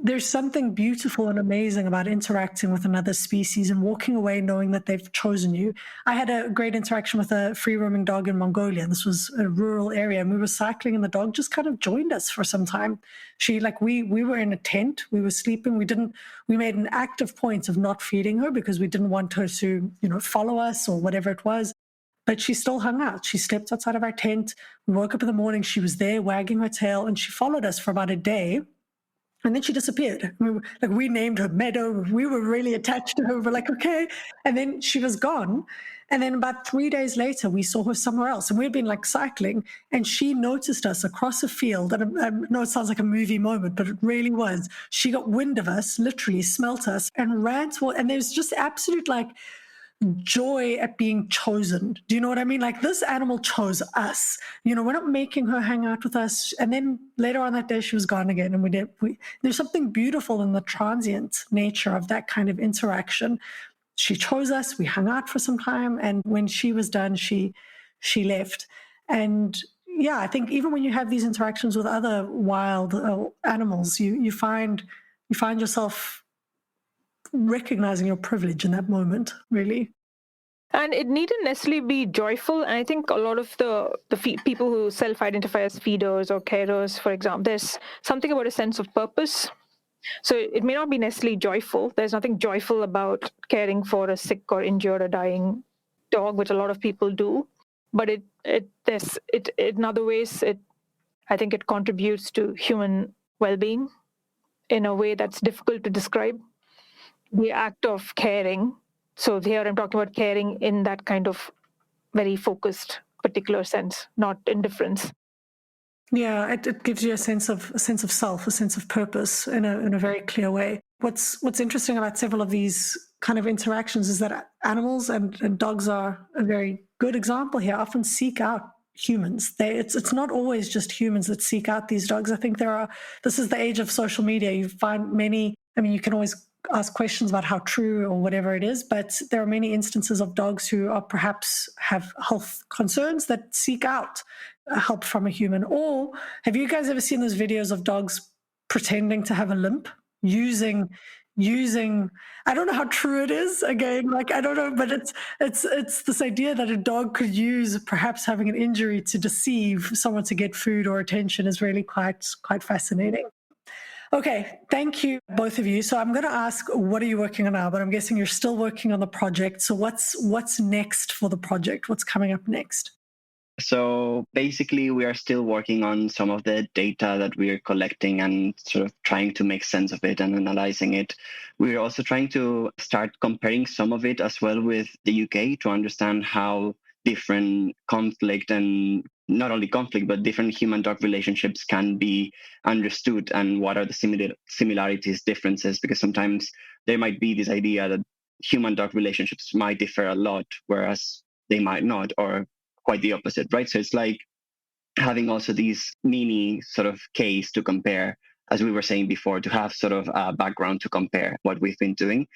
there's something beautiful and amazing about interacting with another species and walking away knowing that they've chosen you. I had a great interaction with a free-roaming dog in Mongolia. This was a rural area, and we were cycling, and the dog just kind of joined us for some time. We were in a tent, we were sleeping. We made an active point of not feeding her because we didn't want her to, follow us or whatever it was. But she still hung out. She slept outside of our tent. We woke up in the morning, she was there wagging her tail, and she followed us for about a day. And then she disappeared. We named her Meadow. We were really attached to her. We're like, okay. And then she was gone. And then about 3 days later, we saw her somewhere else. And we'd been cycling, and she noticed us across a field. And I know it sounds like a movie moment, but it really was. She got wind of us, literally smelt us, and ran toward, and there's just absolute joy at being chosen. Do you know what I mean? This animal chose us. We're not making her hang out with us. And then later on that day, she was gone again. And there's something beautiful in the transient nature of that kind of interaction. She chose us. We hung out for some time. And when she was done, she left. And yeah, I think even when you have these interactions with other wild animals, you find yourself recognizing your privilege in that moment, really. And it needn't necessarily be joyful. And I think a lot of the people who self-identify as feeders or carers, for example, there's something about a sense of purpose. So it may not be necessarily joyful. There's nothing joyful about caring for a sick or injured or dying dog, which a lot of people do. But in other ways, I think it contributes to human well-being in a way that's difficult to describe. The act of caring. So here I'm talking about caring in that kind of very focused, particular sense, not indifference. Yeah, it gives you a sense of self, a sense of purpose in a very clear way. What's interesting about several of these kind of interactions is that animals and dogs are a very good example here, often seek out humans. It's not always just humans that seek out these dogs. I think this is the age of social media. You find many, I mean, you can always ask questions about how true or whatever it is, but there are many instances of dogs who are perhaps have health concerns that seek out help from a human. Or have you guys ever seen those videos of dogs pretending to have a limp using I don't know how true it is, again, like I don't know, but it's this idea that a dog could use perhaps having an injury to deceive someone to get food or attention is really quite fascinating. Okay, thank you, both of you. So I'm going to ask, what are you working on now? But I'm guessing you're still working on the project. So what's next for the project? What's coming up next? So basically, we are still working on some of the data that we are collecting and sort of trying to make sense of it and analyzing it. We're also trying to start comparing some of it as well with the UK to understand how different conflict, and not only conflict, but different human-dog relationships can be understood, and what are the similarities, differences, because sometimes there might be this idea that human-dog relationships might differ a lot, whereas they might not, or quite the opposite, right? So it's like having also these mini sort of case to compare, as we were saying before, to have sort of a background to compare what we've been doing.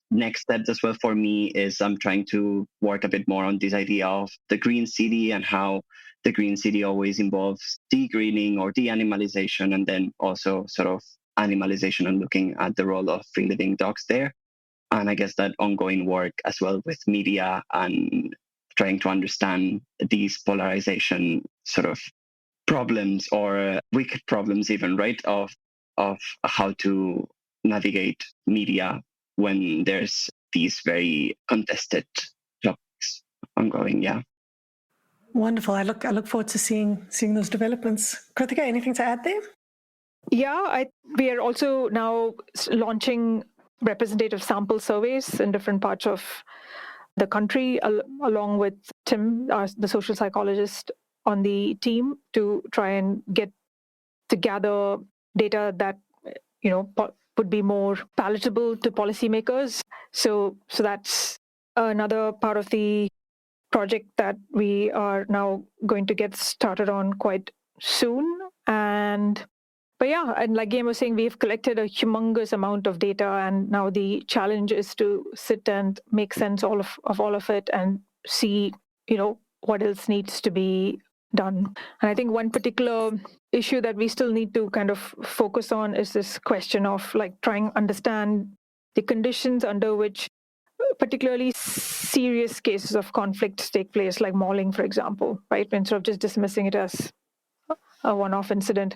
Next steps as well for me is I'm trying to work a bit more on this idea of the green city and how the green city always involves degreening or de-animalization, and then also sort of animalization and looking at the role of free living dogs there. And I guess that ongoing work as well with media and trying to understand these polarization sort of problems, or wicked problems even, right, of how to navigate media when there's these very contested topics ongoing. Yeah. Wonderful. I look forward to seeing those developments. Krithika, anything to add there? Yeah, we are also now launching representative sample surveys in different parts of the country, along with Tim, the social psychologist on the team, to try and get to gather data that would be more palatable to policymakers. So that's another part of the project that we are now going to get started on quite soon. But yeah, and like Guillem was saying, we've collected a humongous amount of data, and now the challenge is to sit and make sense of all of it and see, what else needs to be done. And I think one particular issue that we still need to kind of focus on is this question of like trying to understand the conditions under which particularly serious cases of conflict take place, like mauling, for example, right? Instead of just dismissing it as a one-off incident.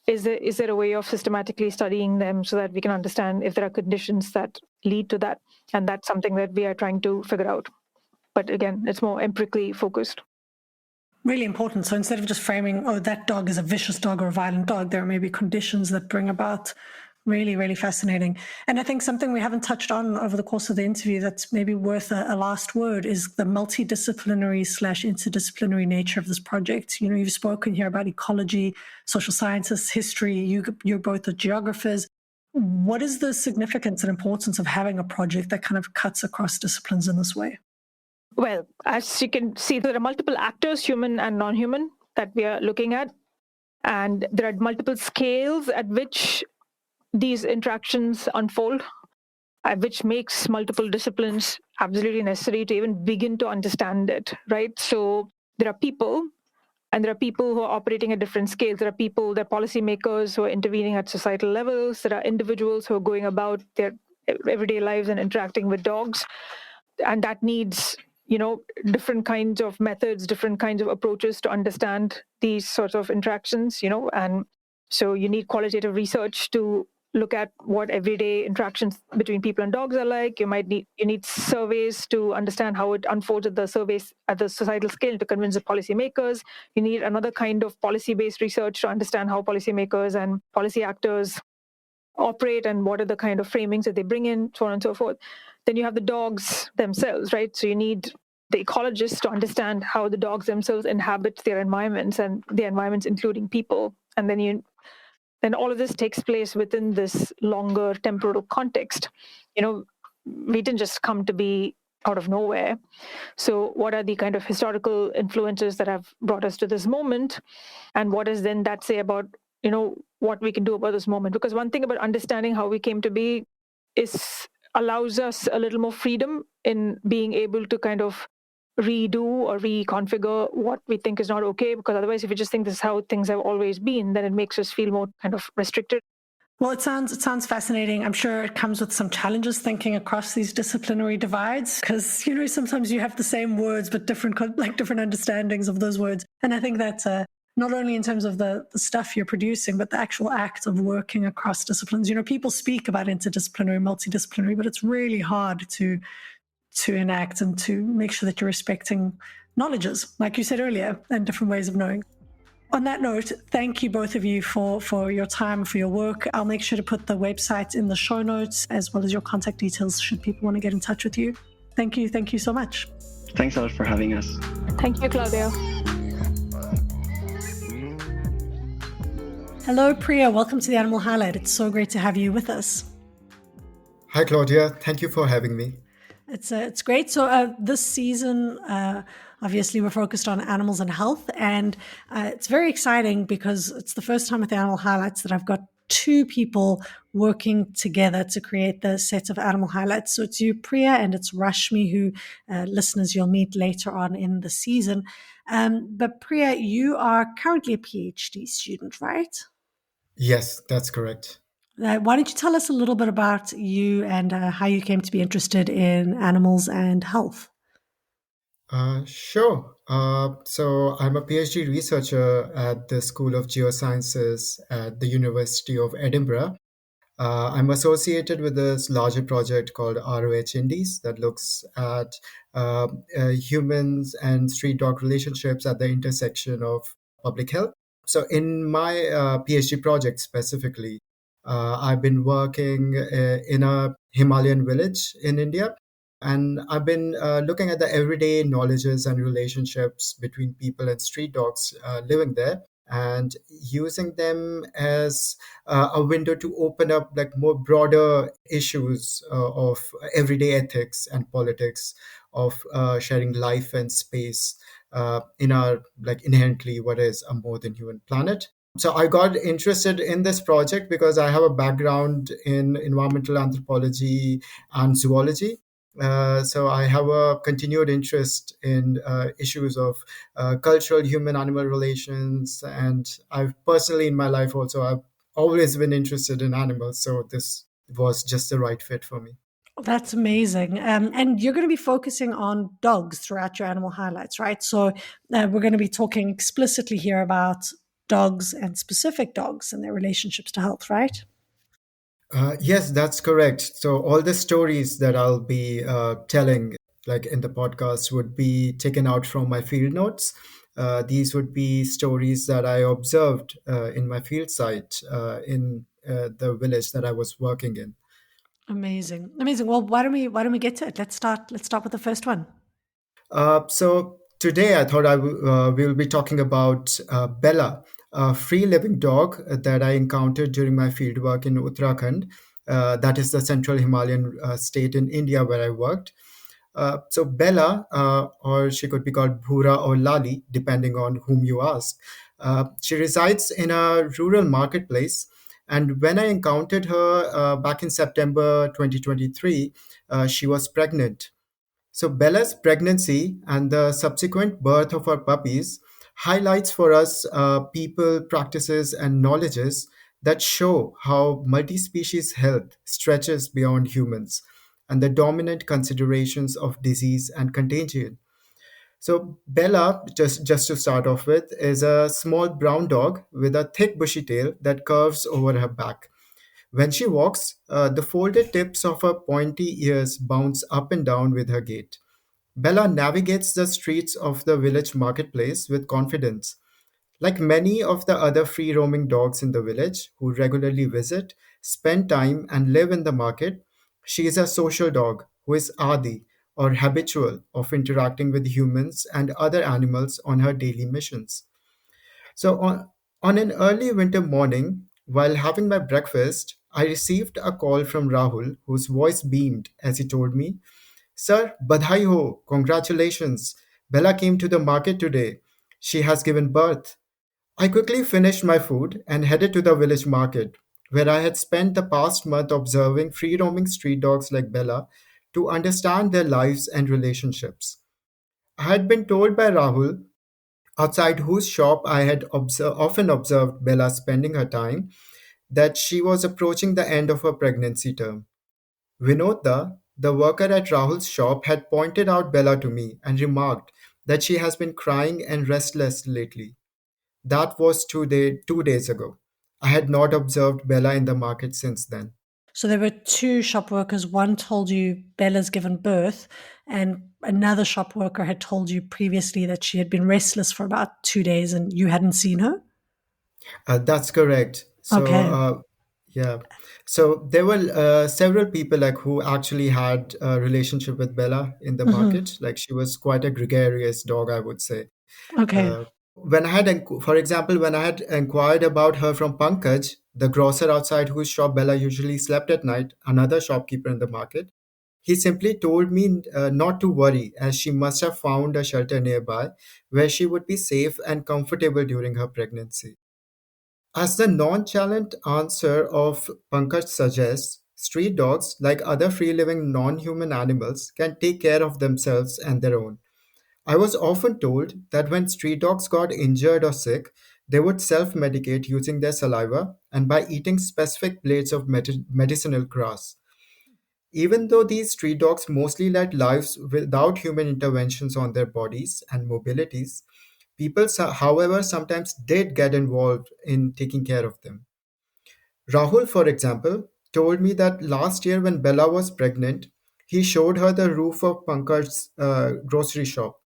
Is there a way of systematically studying them so that we can understand if there are conditions that lead to that? And that's something that we are trying to figure out. But again, it's more empirically focused. Really important. So instead of just framing, oh, that dog is a vicious dog or a violent dog, there may be conditions that bring about. Really, really fascinating. And I think something we haven't touched on over the course of the interview that's maybe worth a last word is the multidisciplinary/interdisciplinary nature of this project. You've spoken here about ecology, social sciences, history. You're both the geographers. What is the significance and importance of having a project that kind of cuts across disciplines in this way? Well, as you can see, there are multiple actors, human and non-human, that we are looking at. And there are multiple scales at which these interactions unfold, which makes multiple disciplines absolutely necessary to even begin to understand it, right? So there are people, and there are people who are operating at different scales. There are policymakers who are intervening at societal levels. There are individuals who are going about their everyday lives and interacting with dogs. And that needs, different kinds of methods, different kinds of approaches to understand these sorts of interactions, and so you need qualitative research to look at what everyday interactions between people and dogs are like. You need surveys to understand how it unfolds at the societal scale to convince the policymakers. You need another kind of policy-based research to understand how policymakers and policy actors operate and what are the kind of framings that they bring in, so on and so forth. Then you have the dogs themselves, right? So you need the ecologists to understand how the dogs themselves inhabit their environments and their environments, including people. And then all of this takes place within this longer temporal context. We didn't just come to be out of nowhere. So what are the kind of historical influences that have brought us to this moment? And what does then that say about, what we can do about this moment? Because one thing about understanding how we came to be allows us a little more freedom in being able to kind of redo or reconfigure what we think is not okay, because otherwise if we just think this is how things have always been, then it makes us feel more kind of restricted. Well, it sounds fascinating. I'm sure it comes with some challenges thinking across these disciplinary divides, because sometimes you have the same words but different understandings of those words. And I think that's not only in terms of the stuff you're producing, but the actual act of working across disciplines. People speak about interdisciplinary, multidisciplinary, but it's really hard to enact and to make sure that you're respecting knowledges, like you said earlier, and different ways of knowing. On that note, thank you both of you for your time, for your work. I'll make sure to put the website in the show notes, as well as your contact details should people want to get in touch with you. Thank you so much. Thanks a lot for having us. Thank you, Claudia. Hello, Priya. Welcome to the Animal Highlight. It's so great to have you with us. Hi, Claudia. Thank you for having me. It's great. So this season, obviously, we're focused on animals and health, and it's very exciting because it's the first time at the Animal Highlights that I've got two people working together to create the set of Animal Highlights. So it's you, Priya, and it's Rashmi, who listeners you'll meet later on in the season. But Priya, you are currently a PhD student, right? Yes, that's correct. Why don't you tell us a little bit about you and how you came to be interested in animals and health? Sure. So I'm a PhD researcher at the School of Geosciences at the University of Edinburgh. I'm associated with this larger project called ROH Indies that looks at humans and street dog relationships at the intersection of public health. So in my PhD project specifically, I've been working in a Himalayan village in India. And I've been looking at the everyday knowledges and relationships between people and street dogs living there, and using them as a window to open up like more broader issues of everyday ethics and politics of sharing life and space in our inherently what is a more than human planet. So I got interested in this project because I have a background in environmental anthropology and zoology. So I have a continued interest in issues of cultural human-animal relations, and I've personally in my life also I've always been interested in animals. So this was just the right fit for me. That's amazing. And you're going to be focusing on dogs throughout your Animal Highlights, right? So we're going to be talking explicitly here about dogs and specific dogs and their relationships to health, right? Yes, that's correct. So all the stories that I'll be telling, like in the podcast, would be taken out from my field notes. These would be stories that I observed in my field site in the village that I was working in. Amazing. Well, why don't we get to it? Let's start with the first one. So today I thought we will be talking about Bella, a free living dog that I encountered during my fieldwork in Uttarakhand. That is the central Himalayan state in India where I worked. So Bella, or she could be called Bhura or Lali, depending on whom you ask. She resides in a rural marketplace. And when I encountered her back in September 2023, she was pregnant. So Bella's pregnancy and the subsequent birth of her puppies highlights for us people, practices, and knowledges that show how multi-species health stretches beyond humans and the dominant considerations of disease and contagion. So Bella, just to start off with, is a small brown dog with a thick bushy tail that curves over her back. When she walks, the folded tips of her pointy ears bounce up and down with her gait. Bella navigates the streets of the village marketplace with confidence. Like many of the other free roaming dogs in the village who regularly visit, spend time, and live in the market, she is a social dog who is adi or habitual of interacting with humans and other animals on her daily missions. So, on an early winter morning, while having my breakfast, I received a call from Rahul, whose voice beamed as he told me, "Sir, badhai ho, congratulations. Bella came to the market today. She has given birth." I quickly finished my food and headed to the village market, where I had spent the past month observing free roaming street dogs like Bella to understand their lives and relationships. I had been told by Rahul, outside whose shop I had often observed Bella spending her time, that she was approaching the end of her pregnancy term. Vinodda, the worker at Rahul's shop, had pointed out Bella to me and remarked that she has been crying and restless lately. That was 2 days ago. I had not observed Bella in the market since then. So there were two shop workers. One told you Bella's given birth, and another shop worker had told you previously that she had been restless for about 2 days and you hadn't seen her? That's correct. Okay. Yeah. So there were several people like who actually had a relationship with Bella in the market. Like she was quite a gregarious dog, I would say. Okay. When I had, for example, when I had inquired about her from Pankaj, the grocer outside whose shop Bella usually slept at night, another shopkeeper in the market, he simply told me not to worry, as she must have found a shelter nearby where she would be safe and comfortable during her pregnancy. As the nonchalant answer of Pankaj suggests, street dogs, like other free living non human animals, can take care of themselves and their own. I was often told that when street dogs got injured or sick, they would self medicate using their saliva and by eating specific blades of medicinal grass. Even though these street dogs mostly led lives without human interventions on their bodies and mobilities, people, however, sometimes did get involved in taking care of them. Rahul, for example, told me that last year when Bella was pregnant, he showed her the roof of Pankaj's grocery shop.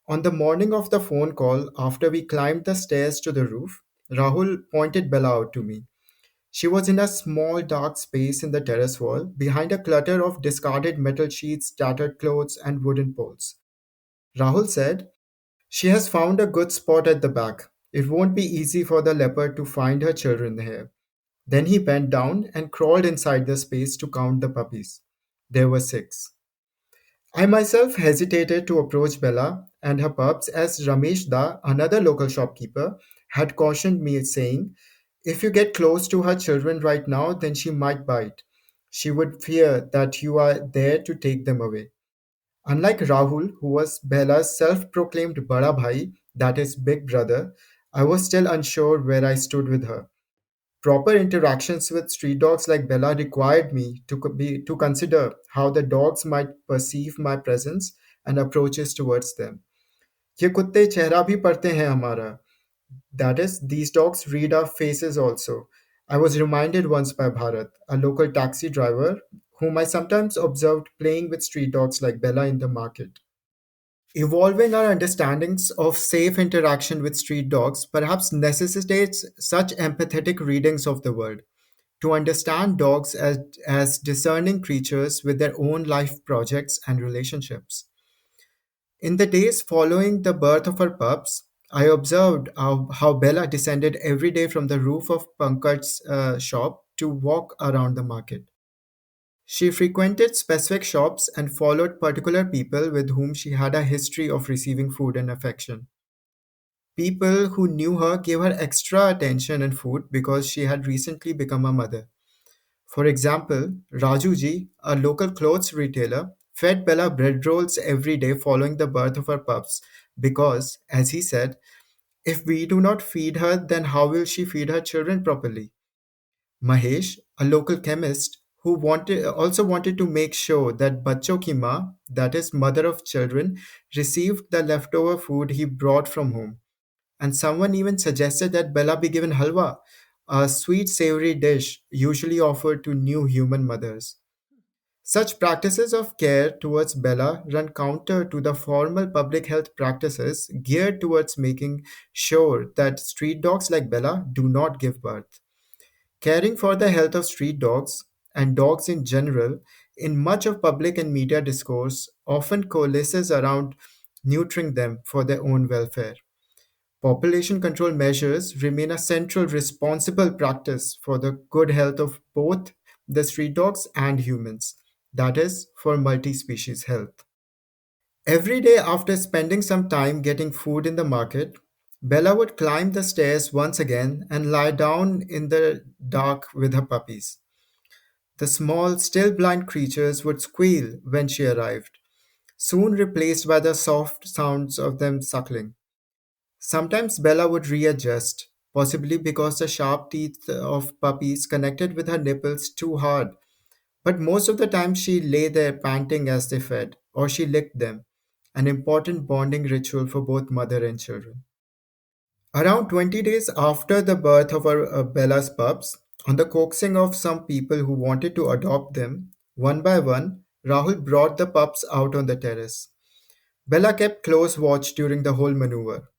On the morning of the phone call, after we climbed the stairs to the roof, Rahul pointed Bella out to me. She was in a small dark space in the terrace wall, behind a clutter of discarded metal sheets, tattered clothes, and wooden poles. Rahul said, "She has found a good spot at the back. It won't be easy for the leopard to find her children here." Then he bent down and crawled inside the space to count the puppies. There were 6. I myself hesitated to approach Bella and her pups as Ramesh Da, another local shopkeeper, had cautioned me, saying, "If you get close to her children right now, then she might bite. She would fear that you are there to take them away." Unlike Rahul, who was Bella's self proclaimed Bada Bhai, that is, big brother, I was still unsure where I stood with her. Proper interactions with street dogs like Bella required me to consider how the dogs might perceive my presence and approaches towards them. ये कुत्ते चेहरा भी पढ़ते हैं हमारा. That is, these dogs read our faces also. I was reminded once by Bharat, a local taxi driver, whom I sometimes observed playing with street dogs like Bella in the market. Evolving our understandings of safe interaction with street dogs perhaps necessitates such empathetic readings of the world. To understand dogs as discerning creatures with their own life projects and relationships. In the days following the birth of her pups, I observed how Bella descended every day from the roof of Pankaj's shop to walk around the market. She frequented specific shops and followed particular people with whom she had a history of receiving food and affection. People who knew her gave her extra attention and food because she had recently become a mother. For example, Rajuji, a local clothes retailer, fed Bella bread rolls every day following the birth of her pups because, as he said, if we do not feed her, then how will she feed her children properly? Mahesh, a local chemist, who also wanted to make sure that Bachcho ki maa, that is, mother of children, received the leftover food he brought from home. And someone even suggested that Bella be given halwa, a sweet savory dish usually offered to new human mothers. Such practices of care towards Bella run counter to the formal public health practices geared towards making sure that street dogs like Bella do not give birth. Caring for the health of street dogs, and dogs in general, in much of public and media discourse, often coalesces around neutering them for their own welfare. Population control measures remain a central responsible practice for the good health of both the street dogs and humans, that is, for multi-species health. Every day after spending some time getting food in the market, Bella would climb the stairs once again and lie down in the dark with her puppies. The small, still blind creatures would squeal when she arrived, soon replaced by the soft sounds of them suckling. Sometimes Bella would readjust, possibly because the sharp teeth of puppies connected with her nipples too hard, but most of the time she lay there panting as they fed, or she licked them, an important bonding ritual for both mother and children. Around 20 days after the birth of our Bella's pups, on the coaxing of some people who wanted to adopt them, one by one, Rahul brought the pups out on the terrace. Bella kept close watch during the whole maneuver,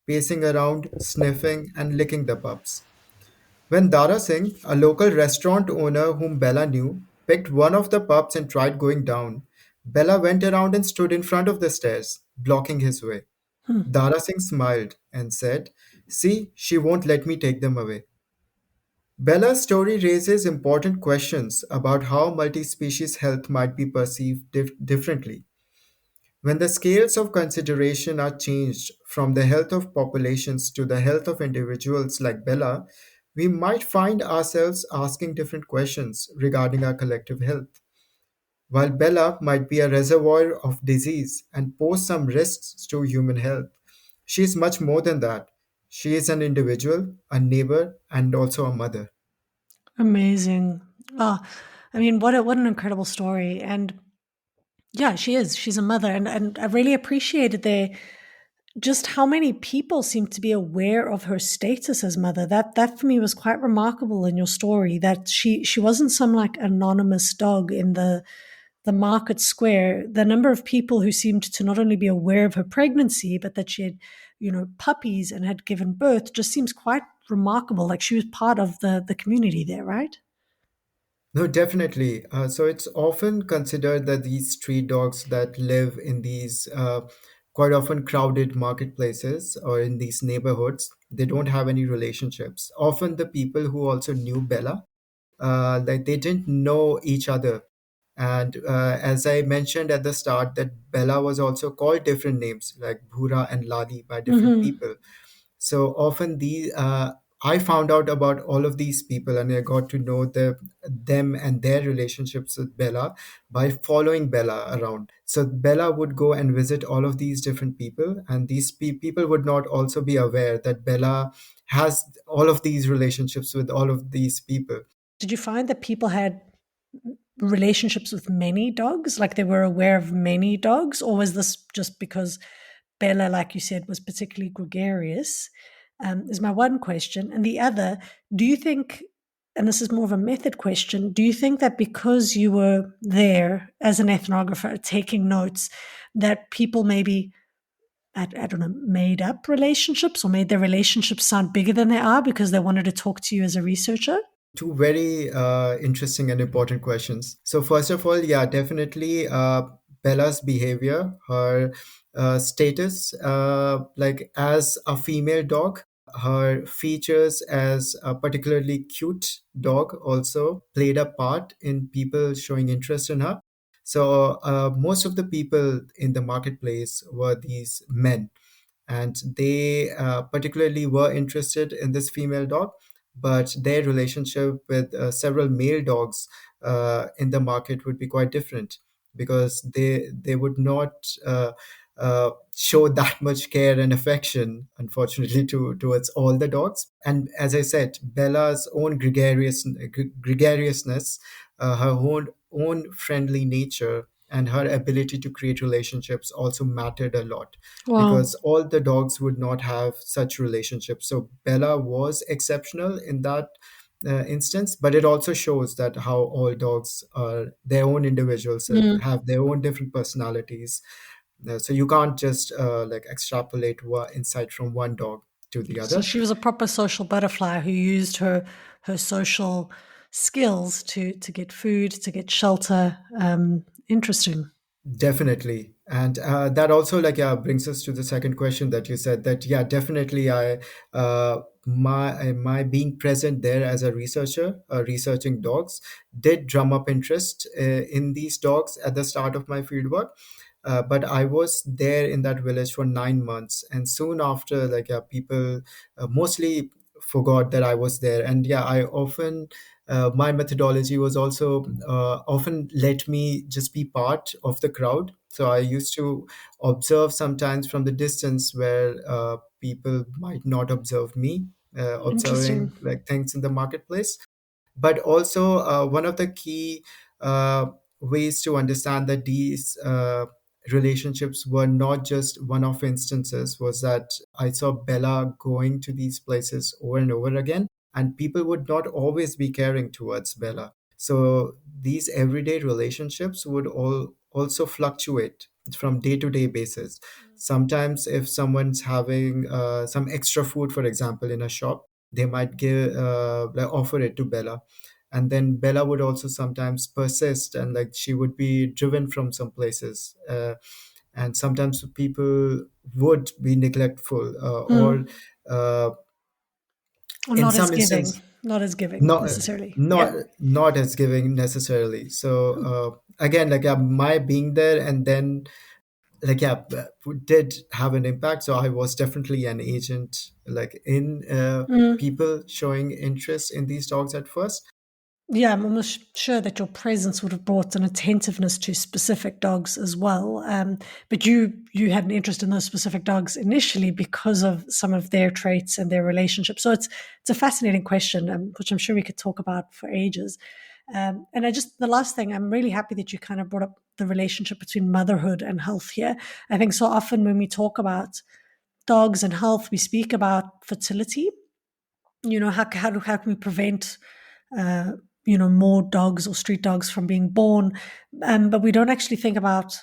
pacing around, sniffing, and licking the pups. When Dara Singh, a local restaurant owner whom Bella knew, picked one of the pups and tried going down, Bella went around and stood in front of the stairs, blocking his way. Dara Singh smiled and said, "See, she won't let me take them away." Bella's story raises important questions about how multi species health might be perceived differently. When the scales of consideration are changed from the health of populations to the health of individuals like Bella, we might find ourselves asking different questions regarding our collective health. While Bella might be a reservoir of disease and pose some risks to human health, she is much more than that. She is an individual, a neighbor, and also a mother. Amazing. Oh, I mean, what an incredible story. And yeah, she is. She's a mother. And I really appreciated there just how many people seem to be aware of her status as mother. That for me was quite remarkable in your story, that she wasn't some like anonymous dog in the market square. The number of people who seemed to not only be aware of her pregnancy, but that she had, puppies and had given birth just seems quite remarkable. Like she was part of the community there, right? No, definitely. So it's often considered that these street dogs that live in these quite often crowded marketplaces or in these neighborhoods, they don't have any relationships. Often the people who also knew Bella, like they didn't know each other. And as I mentioned at the start, that Bella was also called different names like Bhura and Lali by different Mm-hmm. people. So often I found out about all of these people, and I got to know them and their relationships with Bella by following Bella around. So Bella would go and visit all of these different people, and these people would not also be aware that Bella has all of these relationships with all of these people. Did you find that people had relationships with many dogs? Like they were aware of many dogs? Or was this just because Bella, like you said, was particularly gregarious? Is my one question. And the other, do you think, and this is more of a method question, do you think that because you were there as an ethnographer taking notes, that people maybe, I don't know, made up relationships or made their relationships sound bigger than they are because they wanted to talk to you as a researcher? Two very interesting and important questions. So first of all, yeah, definitely Bella's behavior, her status, like as a female dog, her features as a particularly cute dog also played a part in people showing interest in her. So most of the people in the marketplace were these men, and they particularly were interested in this female dog, but their relationship with several male dogs in the market would be quite different, because they would not show that much care and affection, unfortunately, towards all the dogs. And as I said, Bella's own gregariousness, her own friendly nature and her ability to create relationships also mattered a lot, Wow. because all the dogs would not have such relationships. So Bella was exceptional in that instance, but it also shows that how all dogs are their own individuals, have their own different personalities. So you can't just like extrapolate insight from one dog to the So other. she was a proper social butterfly who used her social skills to get food, to get shelter. Interesting. Definitely. And that also brings us to the second question that you said, that definitely I my being present there as a researcher researching dogs did drum up interest in these dogs at the start of my fieldwork. But I was there in that village for 9 months, and soon after, people mostly forgot that I was there. And I often my methodology was also often let me just be part of the crowd. So I used to observe sometimes from the distance where people might not observe me Interesting. observing like things in the marketplace. But also one of the key uh, ways to understand that these relationships were not just one-off instances was that I saw Bella going to these places over and over again, and people would not always be caring towards Bella. So these everyday relationships would also fluctuate from day to day basis. Sometimes if someone's having some extra food, for example, in a shop, they might offer it to Bella. And then Bella would also sometimes persist, and like she would be driven from some places. And sometimes people would be neglectful, or uh, Or in not as some giving, instance not as giving not necessarily. not Yeah. not as giving necessarily. So again, my being there, and then did have an impact. So I was definitely an agent in people showing interest in these dogs at first. Yeah, I'm almost sure that your presence would have brought an attentiveness to specific dogs as well. But you had an interest in those specific dogs initially because of some of their traits and their relationships. So it's a fascinating question, which I'm sure we could talk about for ages. And the last thing, I'm really happy that you kind of brought up the relationship between motherhood and health here. I think so often when we talk about dogs and health, we speak about fertility. How can we prevent uh, more dogs or street dogs from being born, but we don't actually think about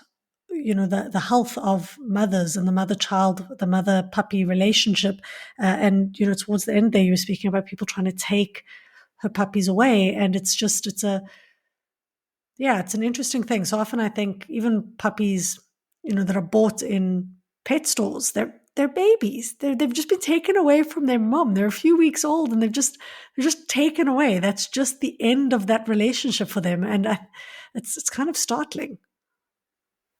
the health of mothers and the mother puppy relationship. And towards the end there, you were speaking about people trying to take her puppies away, and it's an interesting thing. So often I think even puppies, that are bought in pet stores, they're babies. They've just been taken away from their mom. They're a few weeks old, and they're just taken away. That's just the end of that relationship for them, and it's kind of startling.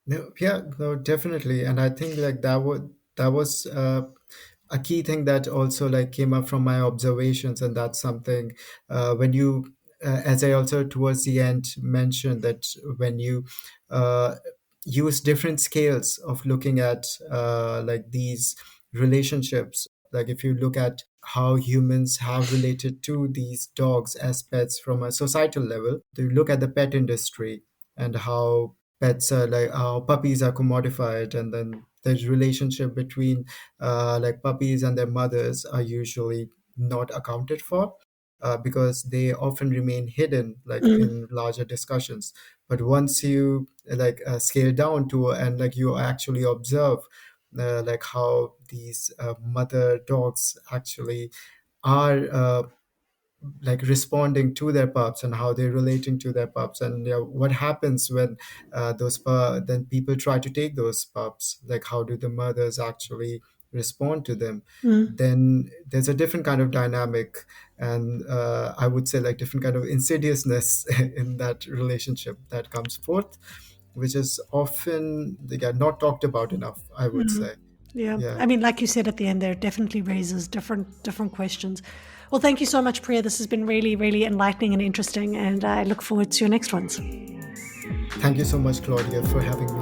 No, yeah, no, definitely. And I think that was a key thing that also came up from my observations. And that's something when you as I also towards the end mentioned, that when you uh, use different scales of looking at these relationships, like if you look at how humans have related to these dogs as pets from a societal level, to look at the pet industry and how pets are how puppies are commodified, and then the relationship between puppies and their mothers are usually not accounted for, because they often remain hidden in larger discussions. But once you scale down to, and you actually observe how these mother dogs actually are responding to their pups, and how they're relating to their pups, and what happens when then people try to take those pups, how do the mothers actually respond to them. Then there's a different kind of dynamic, and I would say different kind of insidiousness in that relationship that comes forth, which is often not talked about enough, I would say. Yeah. Yeah. I mean, like you said at the end there, it definitely raises different questions. Well, thank you so much, Priya. This has been really, really enlightening and interesting, and I look forward to your next ones. Thank you so much, Claudia, for having me.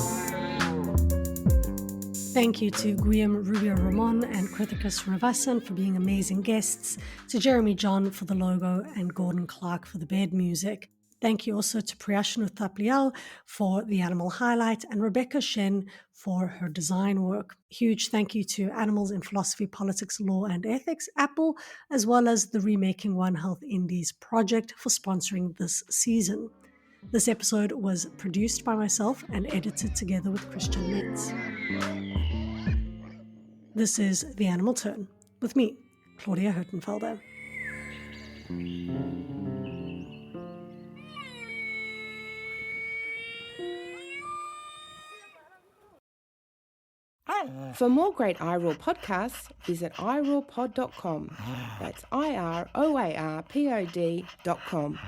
Thank you to Guillem Rubio-Ramon and Krithika Srinivasan for being amazing guests, to Jeremy John for the logo, and Gordon Clark for the bed music. Thank you also to Priyashnu Thaplial for the animal highlight and Rebecca Shen for her design work. Huge thank you to Animals in Philosophy, Politics, Law and Ethics, A.P.P.L E, as well as the Remaking One Health Indies project for sponsoring this season. This episode was produced by myself and edited together with Christian Metz. This is The Animal Turn with me, Claudia Hertenfelder. For more great iRaw podcasts, visit irawpod.com. That's IROARPOD.com.